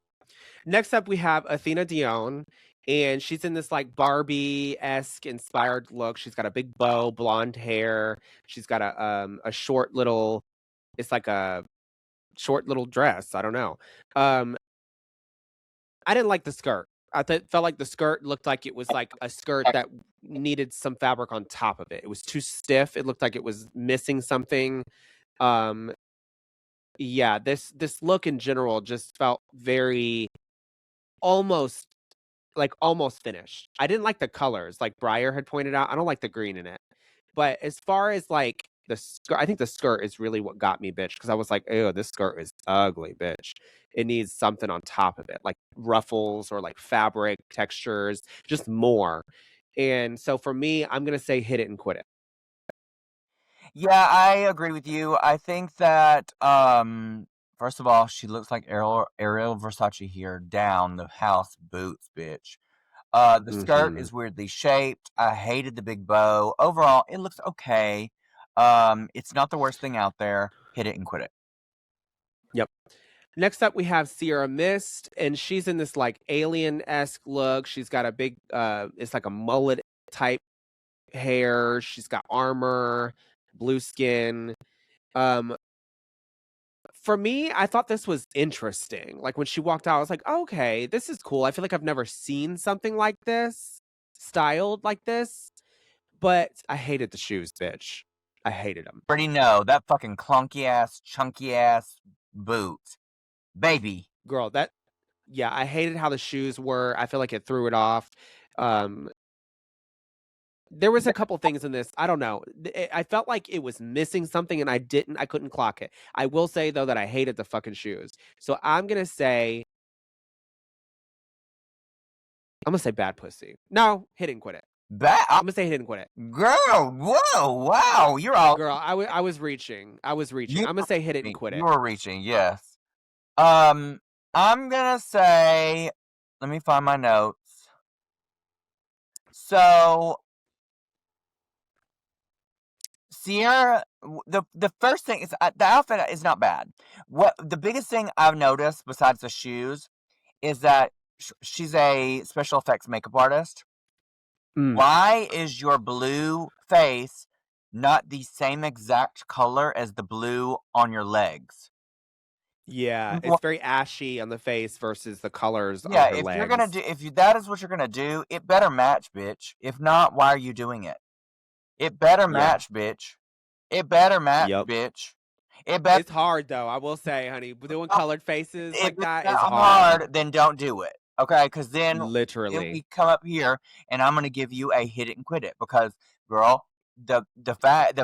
Next up, we have Athena Dion, and she's in this like Barbie-esque inspired look. She's got a big bow, blonde hair. She's got a short little, it's like a short little dress. I don't know. I didn't like the skirt. Felt like the skirt looked like it was like a skirt that needed some fabric on top of it. It was too stiff. It looked like it was missing something. Yeah, this look in general just felt very almost finished. I didn't like the colors, like Briar had pointed out. I don't like the green in it. But as far as like the skirt, I think the skirt is really what got me, bitch, because I was like, ew, this skirt is ugly, bitch. It needs something on top of it, like ruffles or like fabric textures, just more. And so for me, I'm gonna say hit it and quit it. Yeah, I agree with you. I think that first of all, she looks like Ariel Versace here down the house boots, bitch. The skirt is weirdly shaped. I hated the big bow. Overall, it looks okay. It's not the worst thing out there. Hit it and quit it. Yep. Next up, we have Sierra Mist, and she's in this like alien-esque look. She's got a big, it's like a mullet type hair. She's got armor, blue skin. For me, I thought this was interesting. Like when she walked out, I was like, okay, this is cool. I feel like I've never seen something like this, styled like this. But I hated the shoes, bitch. I hated them. Already know that fucking clunky ass, chunky ass boot, baby. Girl, yeah, I hated how the shoes were. I feel like it threw it off. There was a couple things in this. I don't know. I felt like it was missing something and I couldn't clock it. I will say though that I hated the fucking shoes. So I'm going to say bad pussy. No, hit it and quit it. I'm going to say hit it and quit it. Girl, whoa, wow. You're all... Girl, I was reaching. I'm going to say hit it and quit it. You were reaching, yes. I'm going to say... Let me find my notes. So... Sierra, the first thing is the outfit is not bad. What the biggest thing I've noticed besides the shoes is that she's a special effects makeup artist. Why is your blue face not the same exact color as the blue on your legs? Yeah, it's very ashy on the face versus the colors on her Yeah, legs. you're gonna do, that is what you're gonna do, it better match, bitch. If not, why are you doing it? It better match, bitch. It better match, bitch. It's hard though, I will say, honey. Doing colored faces like that is hard. Then don't do it, okay? Because then literally we come up here and I'm gonna give you a hit it and quit it because, girl, the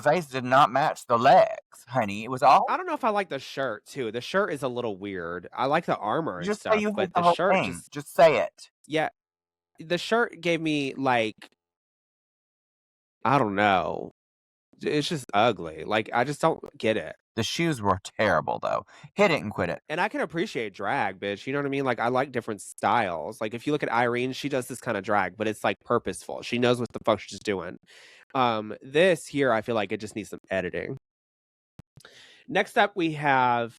face did not match the legs, honey. It was all. I don't know if I like the shirt too. The shirt is a little weird. I like the armor and just stuff, say you but the the shirt thing. Just say it. Yeah, the shirt gave me like, I don't know. It's just ugly. Like I just don't get it. The shoes were terrible though. Hit it and quit it. And I can appreciate drag, bitch. You know what I mean? Like I like different styles. Like if you look at Irene, she does this kind of drag, but it's like purposeful. She knows what the fuck she's doing. This here, I feel like it just needs some editing. Next up, we have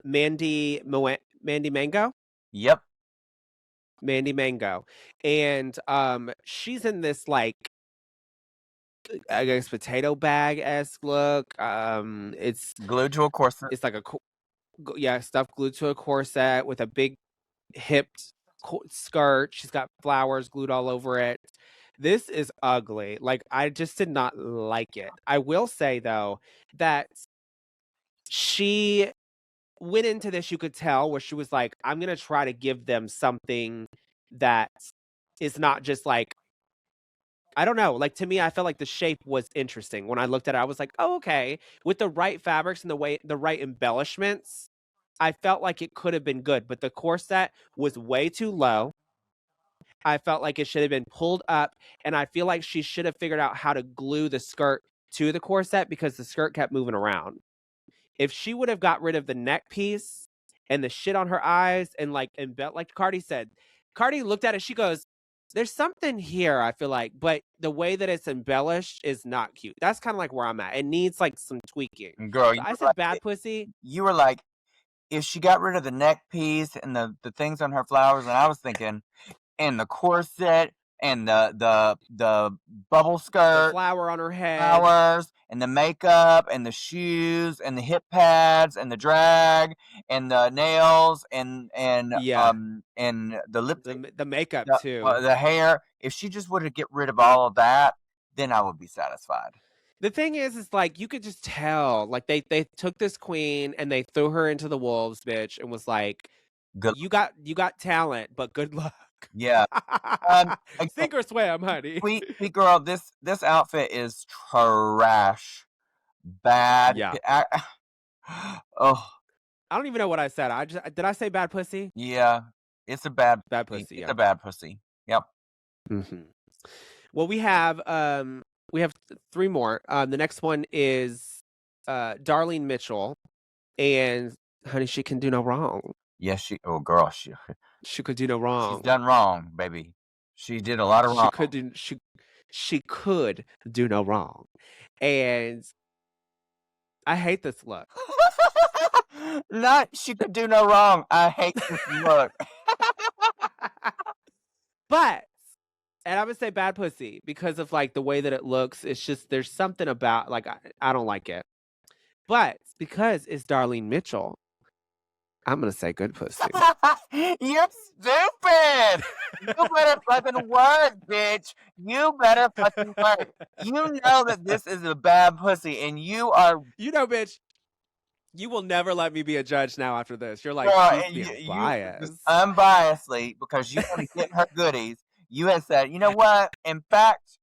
Mandy Mango. Yep. Mandy Mango. And she's in this like, I guess, potato bag-esque look. It's glued to a corset. It's like stuff glued to a corset with a big hipped skirt. She's got flowers glued all over it. This is ugly. Like, I just did not like it. I will say, though, that she went into this, you could tell, where she was like, I'm going to try to give them something that is not just like, I don't know. Like, to me, I felt like the shape was interesting. When I looked at it, I was like, oh, okay. With the right fabrics and the right embellishments, I felt like it could have been good. But the corset was way too low. I felt like it should have been pulled up, and I feel like she should have figured out how to glue the skirt to the corset because the skirt kept moving around. If she would have got rid of the neck piece and the shit on her eyes and like Cardi said, Cardi looked at it, she goes, there's something here, I feel like, but the way that it's embellished is not cute. That's kind of like where I'm at. It needs like some tweaking. Girl, So I said bad pussy. You were like, if she got rid of the neck piece and the things on her flowers, and I was thinking, and the corset and the bubble skirt, The flower on her head, flowers, and the makeup and the shoes and the hip pads and the drag and the nails and the lipstick, the makeup too. The hair. If she just would get rid of all of that, then I would be satisfied. The thing is like, you could just tell, like, they took this queen and they threw her into the wolves, bitch, and was like, you got talent, but good luck. Yeah. Sink or swim, honey. Sweet girl, this outfit is trash. Bad. Yeah. Oh. I don't even know what I said. Did I say bad pussy? Yeah. It's a bad pussy. It's a bad pussy. Yep. Mm-hmm. Well, we have 3 more. The next one is Darlene Mitchell, and honey, she can do no wrong. Yes, she could do no wrong. She's done wrong, baby. She did a lot of wrong. She could do no wrong. And I hate this look. Not she could do no wrong. I hate this look. But, and I would say bad pussy because of like the way that it looks. It's just, there's something about, like, I don't like it. But because it's Darlene Mitchell, I'm going to say good pussy. You're stupid. You better fucking work, bitch. You better fucking work. You know that this is a bad pussy, and you are... You know, bitch, you will never let me be a judge now after this. You're like, biased. Unbiasedly, because you want to get her goodies, you have said, you know what? In fact,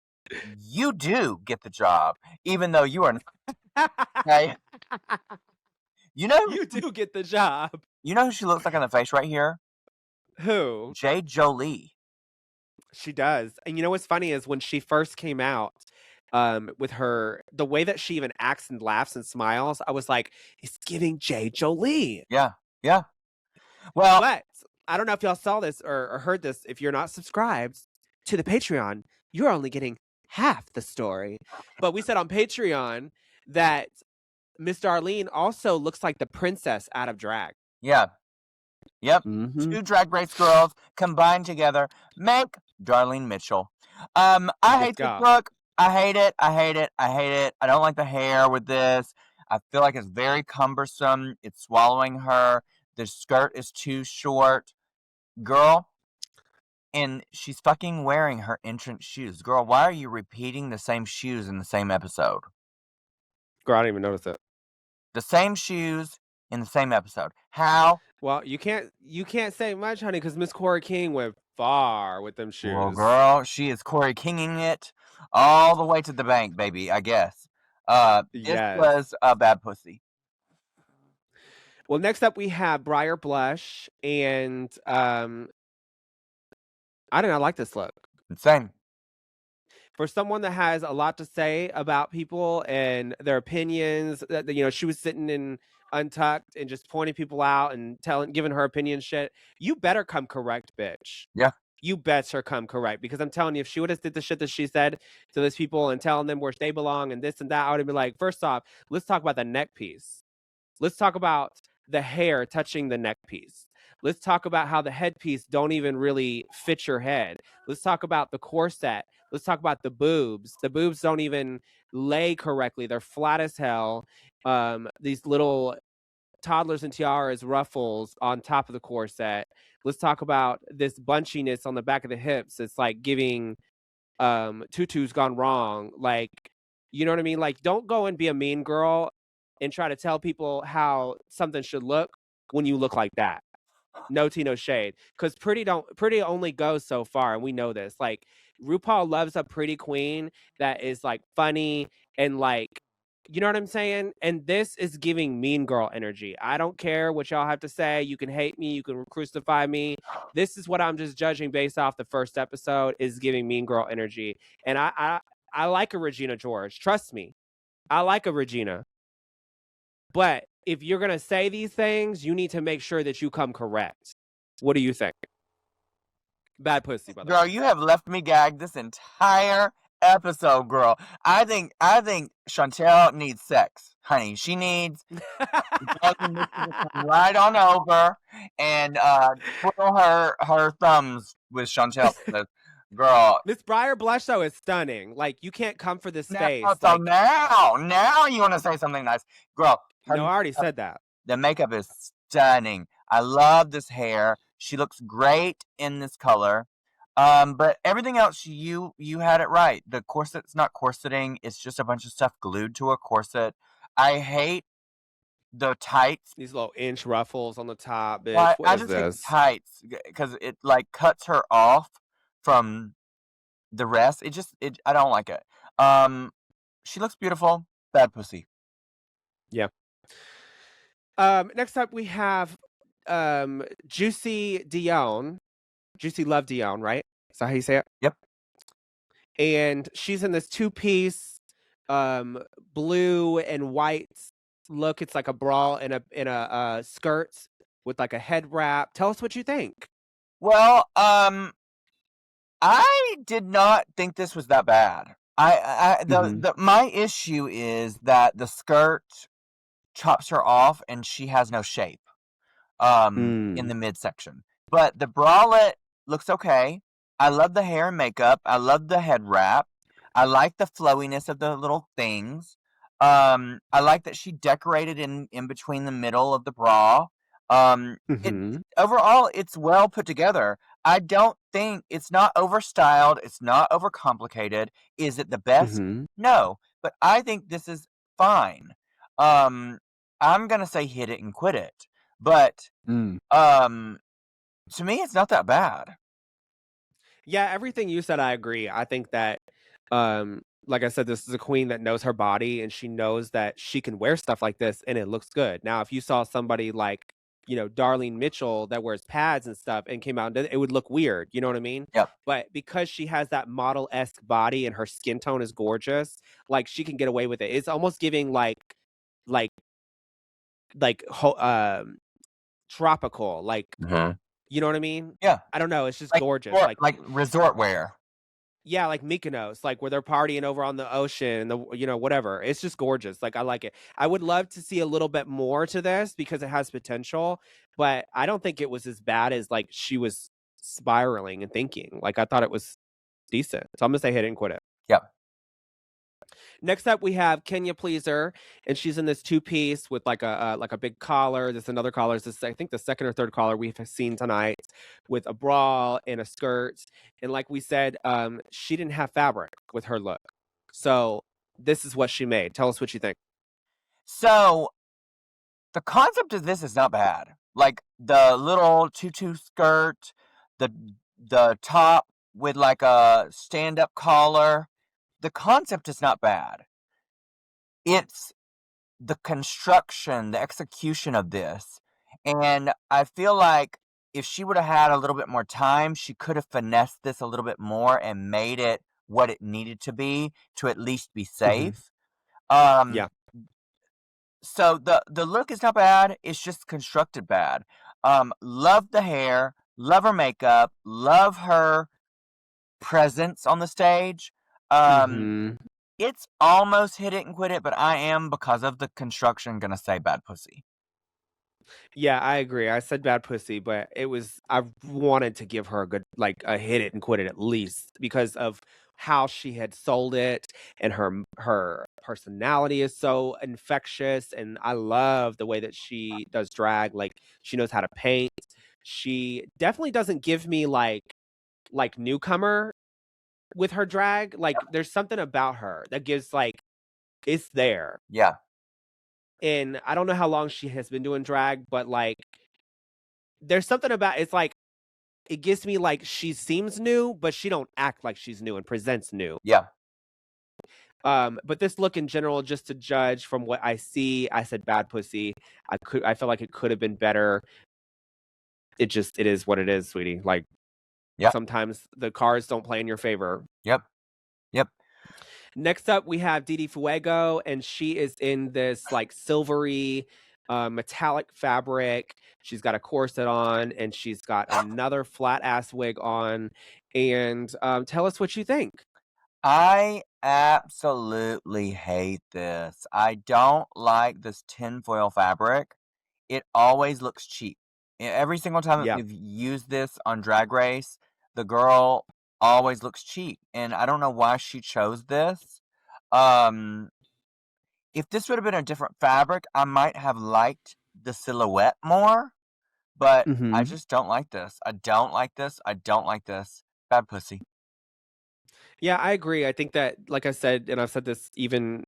you do get the job, even though you are not. Okay? You know, you do get the job. You know who she looks like on the face right here? Who? J. Jolie. She does. And you know what's funny is when she first came out, with her, the way that she even acts and laughs and smiles, I was like, it's giving J. Jolie. Yeah. Yeah. Well, but I don't know if y'all saw this or heard this. If you're not subscribed to the Patreon, you're only getting half the story. But we said on Patreon that Miss Darlene also looks like the princess out of drag. Yeah. Yep. Mm-hmm. 2 Drag Race girls combined together make Darlene Mitchell. I hate this look. I hate it. I hate it. I hate it. I don't like the hair with this. I feel like it's very cumbersome. It's swallowing her. The skirt is too short. Girl. And she's fucking wearing her entrance shoes. Girl, why are you repeating the same shoes in the same episode? Girl, I didn't even notice it. The same shoes in the same episode. How? Well, you can't say much, honey, because Miss Corey King went far with them shoes. Well, girl, she is Corey Kinging it all the way to the bank, baby, I guess. This was a bad pussy. Well, next up we have Briar Blush, and I like this look. Same. For someone that has a lot to say about people and their opinions, she was sitting in Untucked and just pointing people out and giving her opinion shit. You better come correct, bitch. Yeah. You better come correct, because I'm telling you, if she would have did the shit that she said to those people and telling them where they belong and this and that, I would have been like, first off, let's talk about the neck piece. Let's talk about the hair touching the neck piece. Let's talk about how the headpiece don't even really fit your head. Let's talk about the corset. Let's talk about the boobs. The boobs don't even lay correctly. They're flat as hell. These little toddlers and tiaras ruffles on top of the corset. Let's talk about this bunchiness on the back of the hips. It's like giving tutus gone wrong. Like, you know what I mean? Like, don't go and be a mean girl and try to tell people how something should look when you look like that. No tea, no shade. Because pretty only goes so far, and we know this. Like, RuPaul loves a pretty queen that is like funny and like, you know what I'm saying? And this is giving mean girl energy. I don't care what y'all have to say. You can hate me, you can crucify me. This is what I'm just judging based off the first episode is giving mean girl energy. And I like a Regina George. Trust me. I like a Regina. But if you're going to say these things, you need to make sure that you come correct. What do you think? Bad pussy, by the way. Girl, you have left me gagged this entire episode, girl. I think Shontelle needs sex, honey. She needs right on over and twiddle her thumbs with Shontelle. Girl, Miss Briar blush though is stunning. Like, you can't come for this face. so Like, now you want to say something nice, girl. no, I already said that. The makeup is stunning. I love this hair. She looks great in this color. But everything else, you had it right. The corset's not corseting. It's just a bunch of stuff glued to a corset. I hate the tights. These little inch ruffles on the top, bitch. Well, What I is just this? hate tights because it like cuts her off from the rest. I don't like it. She looks beautiful. Bad pussy. Yeah. Next up we have Juicy Dion. Juicy Love Dion, right? Is that how you say it? Yep. And she's in this two-piece blue and white look. It's like a bra and a skirt with like a head wrap. Tell us what you think. Well, I did not think this was that bad. My issue is that the skirt chops her off and she has no shape in the midsection. But the bralette looks okay. I love the hair and makeup. I love the head wrap. I like the flowiness of the little things. I like that she decorated in between the middle of the bra. Overall, it's well put together. I don't think it's not overstyled. It's not overcomplicated. Is it the best? No, but I think this is fine. I'm gonna say hit it and quit it, but to me, it's not that bad. Yeah, everything you said, I agree. I think that, like I said, this is a queen that knows her body and she knows that she can wear stuff like this and it looks good. Now, if you saw somebody like, Darlene Mitchell that wears pads and stuff and came out and did it would look weird. You know what I mean? Yep. But because she has that model-esque body and her skin tone is gorgeous, like she can get away with it. It's almost giving like tropical, like, you know what I mean? Yeah. I don't know. It's just like gorgeous. Like resort wear. Yeah, like Mykonos, like where they're partying over on the ocean, whatever. It's just gorgeous. Like, I like it. I would love to see a little bit more to this because it has potential, but I don't think it was as bad as like she was spiraling and thinking. Like, I thought it was decent. So I'm gonna say hit it and quit it. Yep. Next up, we have Kenya Pleaser, and she's in this two-piece with like a big collar. There's another collar. This is, I think, the second or third collar we've seen tonight, with a bra and a skirt. And like we said, she didn't have fabric with her look, so this is what she made. Tell us what you think. So, the concept of this is not bad. Like the little tutu skirt, the top with like a stand-up collar. The concept is not bad. It's the construction, the execution of this. And I feel like if she would have had a little bit more time, she could have finessed this a little bit more and made it what it needed to be to at least be safe. Yeah. So the look is not bad. It's just constructed bad. Love the hair. Love her makeup. Love her presence on the stage. It's almost hit it and quit it, but I am, because of the construction, gonna say bad pussy. Yeah, I agree. I said bad pussy, but I wanted to give her a good, like, a hit it and quit it at least because of how she had sold it and her personality is so infectious, and I love the way that she does drag. Like, she knows how to paint. She definitely doesn't give me like newcomer with her drag. Like, there's something about her that gives like it's there. Yeah. And I don't know how long she has been doing drag, but like there's something about it's like it gives me like she seems new, but she don't act like she's new and presents new. Yeah. But this look in general, just to judge from what I see, I said bad pussy. I feel like it could have been better. It is what it is, sweetie. Like, Yep. sometimes the cards don't play in your favor. Yep. Yep. Next up, we have Didi Fuego, and she is in this like silvery, metallic fabric. She's got a corset on, and she's got another flat ass wig on. And tell us what you think. I absolutely hate this. I don't like this tinfoil fabric. It always looks cheap. Every single time that Yeah. we've used this on Drag Race, the girl always looks cheap. And I don't know why she chose this. If this would have been a different fabric, I might have liked the silhouette more. But I just don't like this. I don't like this. I don't like this. Bad pussy. Yeah, I agree. I think that, like I said, and I've said this even,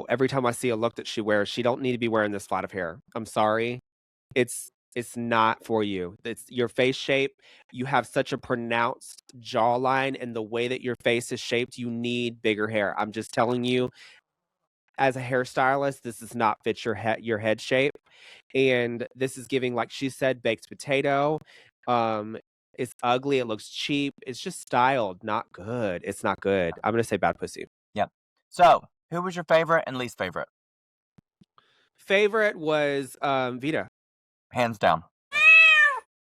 every time I see a look that she wears, she don't need to be wearing this flat of hair. I'm sorry. It's not for you. It's your face shape. You have such a pronounced jawline, and the way that your face is shaped, you need bigger hair. I'm just telling you, as a hairstylist, this does not fit your head shape. And this is giving, like she said, baked potato. It's ugly. It looks cheap. It's just styled. Not good. It's not good. I'm going to say bad pussy. Yep. So, who was your favorite and least favorite? Favorite was Vita. Hands down.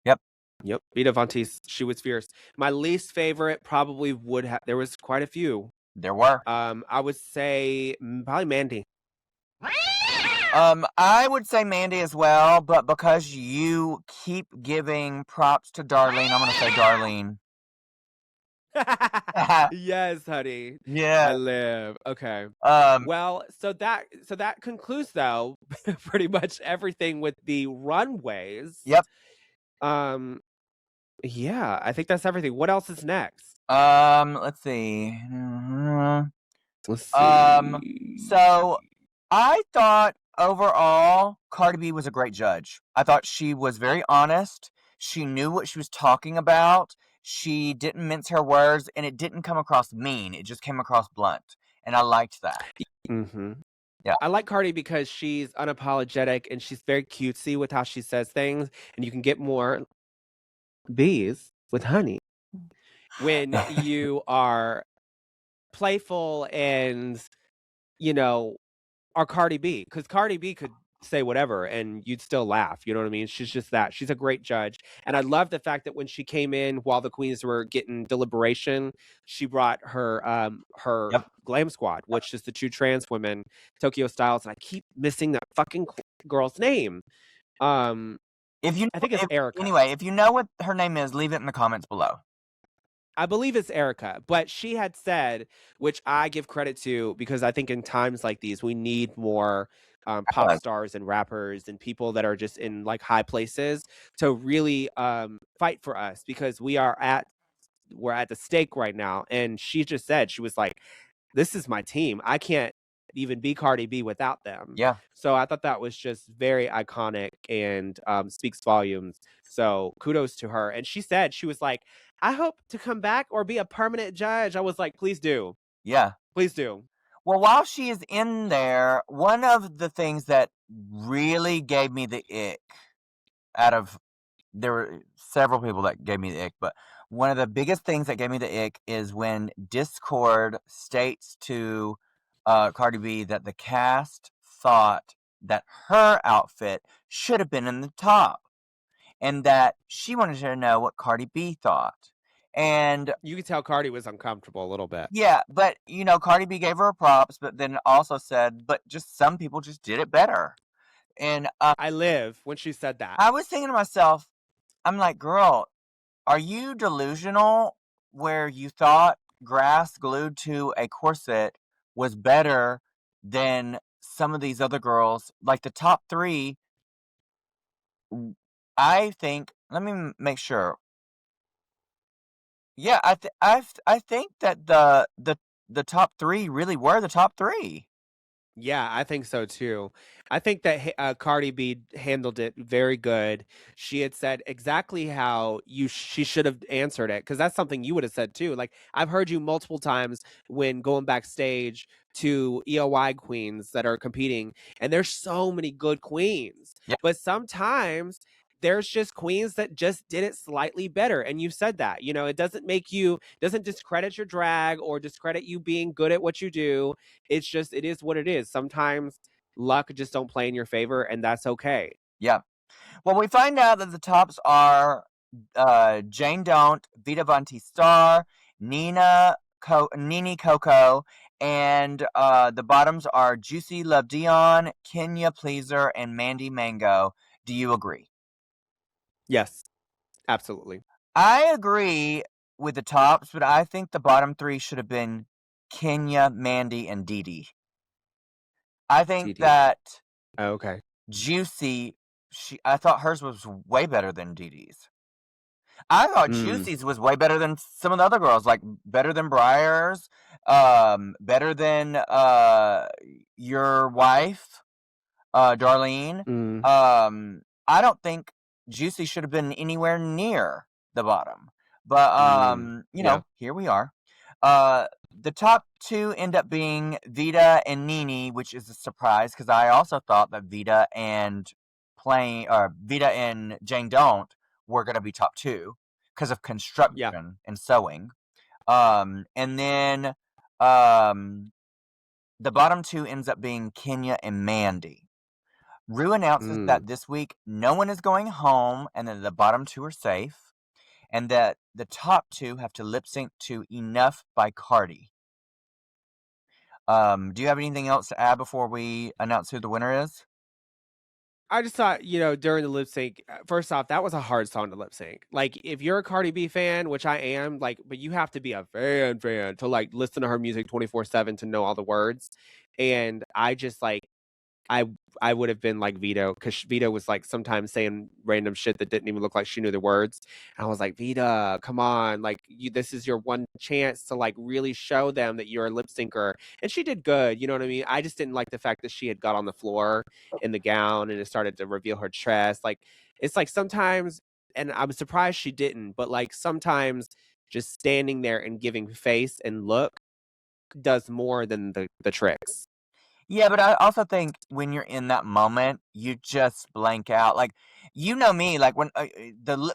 Yep. Yep. Vita Vontis. She was fierce. My least favorite probably would have, there was quite a few. There were. I would say probably Mandy. I would say Mandy as well, but because you keep giving props to Darlene, I'm going to say Darlene. Yes, honey. Yeah. I live. Okay. Well, so that concludes though pretty much everything with the runways. Yep. Yeah, I think that's everything. What else is next? Let's see. Let's see. So I thought overall Cardi B was a great judge. I thought she was very honest. She knew what she was talking about. She didn't mince her words, and it didn't come across mean. It just came across blunt, and I liked that. Yeah. I like Cardi because she's unapologetic and she's very cutesy with how she says things, and you can get more bees with honey when you are playful and are Cardi B, because Cardi B could say whatever and you'd still laugh. You know what I mean? She's just that. She's a great judge. And I love the fact that when she came in while the queens were getting deliberation, she brought her glam squad, which is the two trans women, Tokyo Styles, and I keep missing that fucking girl's name. I think it's Erica. Anyway, if you know what her name is, leave it in the comments below. I believe it's Erica, but she had said, which I give credit to, because I think in times like these, we need more pop stars and rappers and people that are just in like high places to really fight for us, because we're at the stake right now. And she just said, she was like, this is my team. I can't even be Cardi B without them. Yeah. So I thought that was just very iconic and speaks volumes. So kudos to her. And she said, she was like, I hope to come back or be a permanent judge. I was like, please do. Yeah. Please do. Well, while she is in there, one of the things that really gave me the ick, there were several people that gave me the ick, but one of the biggest things that gave me the ick is when Discord states to Cardi B that the cast thought that her outfit should have been in the top, and that she wanted to know what Cardi B thought. And you could tell Cardi was uncomfortable a little bit. Yeah, but Cardi B gave her props, but then also said, but just some people just did it better. And I live when she said that. I was thinking to myself, I'm like, girl, are you delusional where you thought grass glued to a corset was better than some of these other girls. Like the top 3, I think. Let me make sure. Yeah, I think that the top 3 really were the top 3. Yeah, I think so too. I think that Cardi B handled it very good. She had said exactly how she should have answered it, because that's something you would have said too. Like, I've heard you multiple times when going backstage to EOY queens that are competing, and there's so many good queens, Yeah, but sometimes there's just queens that just did it slightly better. And you said that, it doesn't discredit your drag or discredit you being good at what you do. It's just, it is what it is. Sometimes luck just don't play in your favor, and that's okay. yeah. Well, we find out that the tops are Jane Don't, Vita Vanti Star, Nini Coco, and the bottoms are Juicy Love Dion, Kenya Pleaser, and Mandy Mango. Do you agree? Yes, absolutely. I agree with the tops, but I think the bottom 3 should have been Kenya, Mandy, and Dee Dee. I think TD. that Okay. Juicy, I thought hers was way better than Dee Dee's. I thought Mm, Juicy's was way better than some of the other girls, like better than Briar's, better than your wife, Darlene. mm, I don't think Juicy should have been anywhere near the bottom. But yeah. here we are. The top 2 end up being Vita and Nini, which is a surprise because I also thought that Vita and Jane Don't were gonna be top 2 because of Yeah. construction and sewing. And then um the bottom 2 ends up being Kenya and Mandy. Rue announces Mm. that this week no one is going home and that the bottom 2 are safe, and that the top 2 have to lip sync to Enough by Cardi. Do you have anything else to add before we announce who the winner is? I just thought, during the lip sync, first off, that was a hard song to lip sync. Like, if you're a Cardi B fan, which I am, like, but you have to be a fan to like listen to her music 24/7 to know all the words. And I just like I I would have been like Vito, because Vito was like sometimes saying random shit that didn't even look like she knew the words. And I was like, Vita, come on, like this is your one chance to like really show them that you're a lip syncer. And she did good, you know what I mean? I just didn't like the fact that she had got on the floor in the gown and it started to reveal her chest. Like, it's like sometimes, and I'm surprised she didn't, but like sometimes just standing there and giving face and look does more than the tricks. Yeah, but I also think when you're in that moment, you just blank out. Like, you know me, like when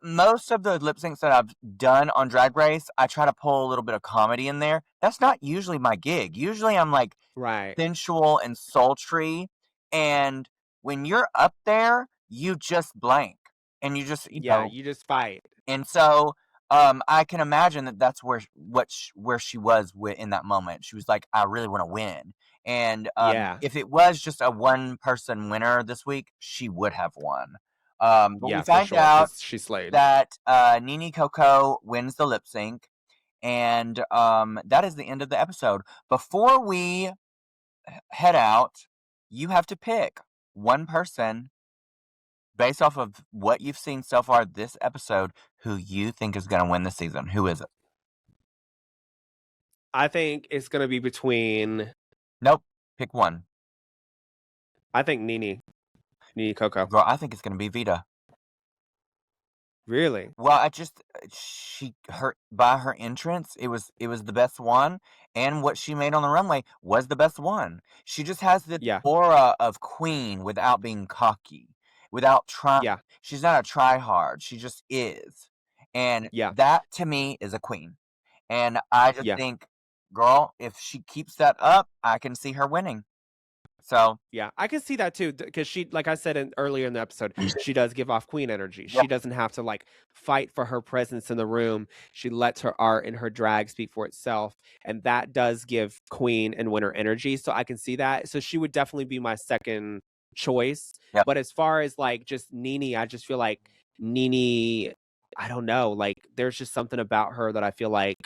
most of the lip syncs that I've done on Drag Race, I try to pull a little bit of comedy in there. That's not usually my gig. Usually I'm like Right. sensual and sultry, and when you're up there, you just blank and you just, Yeah, you just fight. and so, I can imagine that that's where she was in that moment. She was like, "I really wanna win." And, Yeah. if it was just a one-person winner this week, she would have won. But we Yeah, for find sure, out because she slayed. that, Nene Coco wins the lip sync, and, that is the end of the episode. Before we head out, you have to pick one person based off of what you've seen so far this episode, who you think is going to win the season. Who is it? I think it's gonna be between Nope. Pick one. I think Nene Coco. Girl, I think it's going to be Vita. Really? Well, by her entrance, it was the best one, and what she made on the runway was the best one. She just has this Yeah. aura of queen without being cocky, without trying. Yeah. She's not a try hard. She just is, and Yeah. that to me is a queen. And I just Yeah. think, girl, if she keeps that up, I can see her winning. So, Yeah. I can see that too, because she, like I said earlier in the episode, she does give off queen energy. yeah, She doesn't have to like fight for her presence in the room. She lets her art and her drag speak for itself, and that does give queen and winner energy. So I can see that. So she would definitely be my second choice. yeah. But as far as like just Nene, I just feel like Nene, I don't know, like there's just something about her that I feel like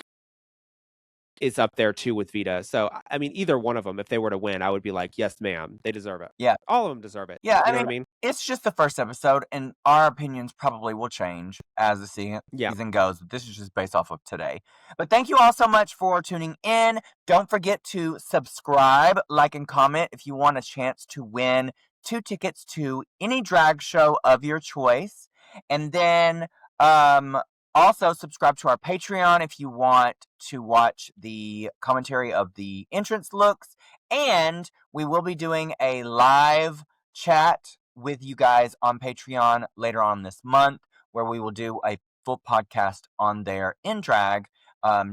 is up there too with Vita. So I mean, either one of them, if they were to win, I would be like, yes, ma'am, they deserve it. Yeah. All of them deserve it. Yeah, you know what I mean? it's just the first episode, and our opinions probably will change as the season goes. This is just based off of today. But thank you all so much for tuning in. Don't forget to subscribe, like, and comment if you want a chance to win 2 tickets to any drag show of your choice. And then also subscribe to our Patreon if you want to watch the commentary of the entrance looks. And we will be doing a live chat with you guys on Patreon later on this month, where we will do a full podcast on there in drag,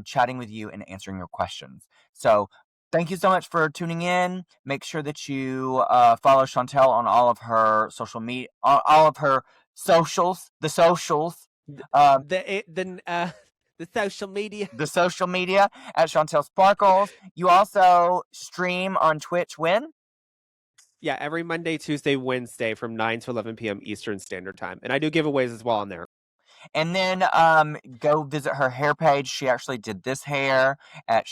chatting with you and answering your questions. So thank you so much for tuning in. Make sure that you follow Shontelle on all of her social media, all of her socials, the social media at Shontelle Sparkles. You also stream on Twitch when? Yeah, every Monday, Tuesday, Wednesday from 9 to 11 p.m. Eastern Standard Time. And I do giveaways as well on there. And then go visit her hair page. She actually did this hair at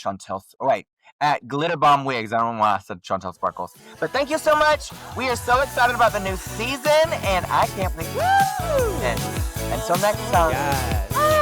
at Glitter Bomb Wigs. I don't know why I said Shontelle Sparkles. But thank you so much. We are so excited about the new season, and I can't wait. Woo! And until next time. Yes.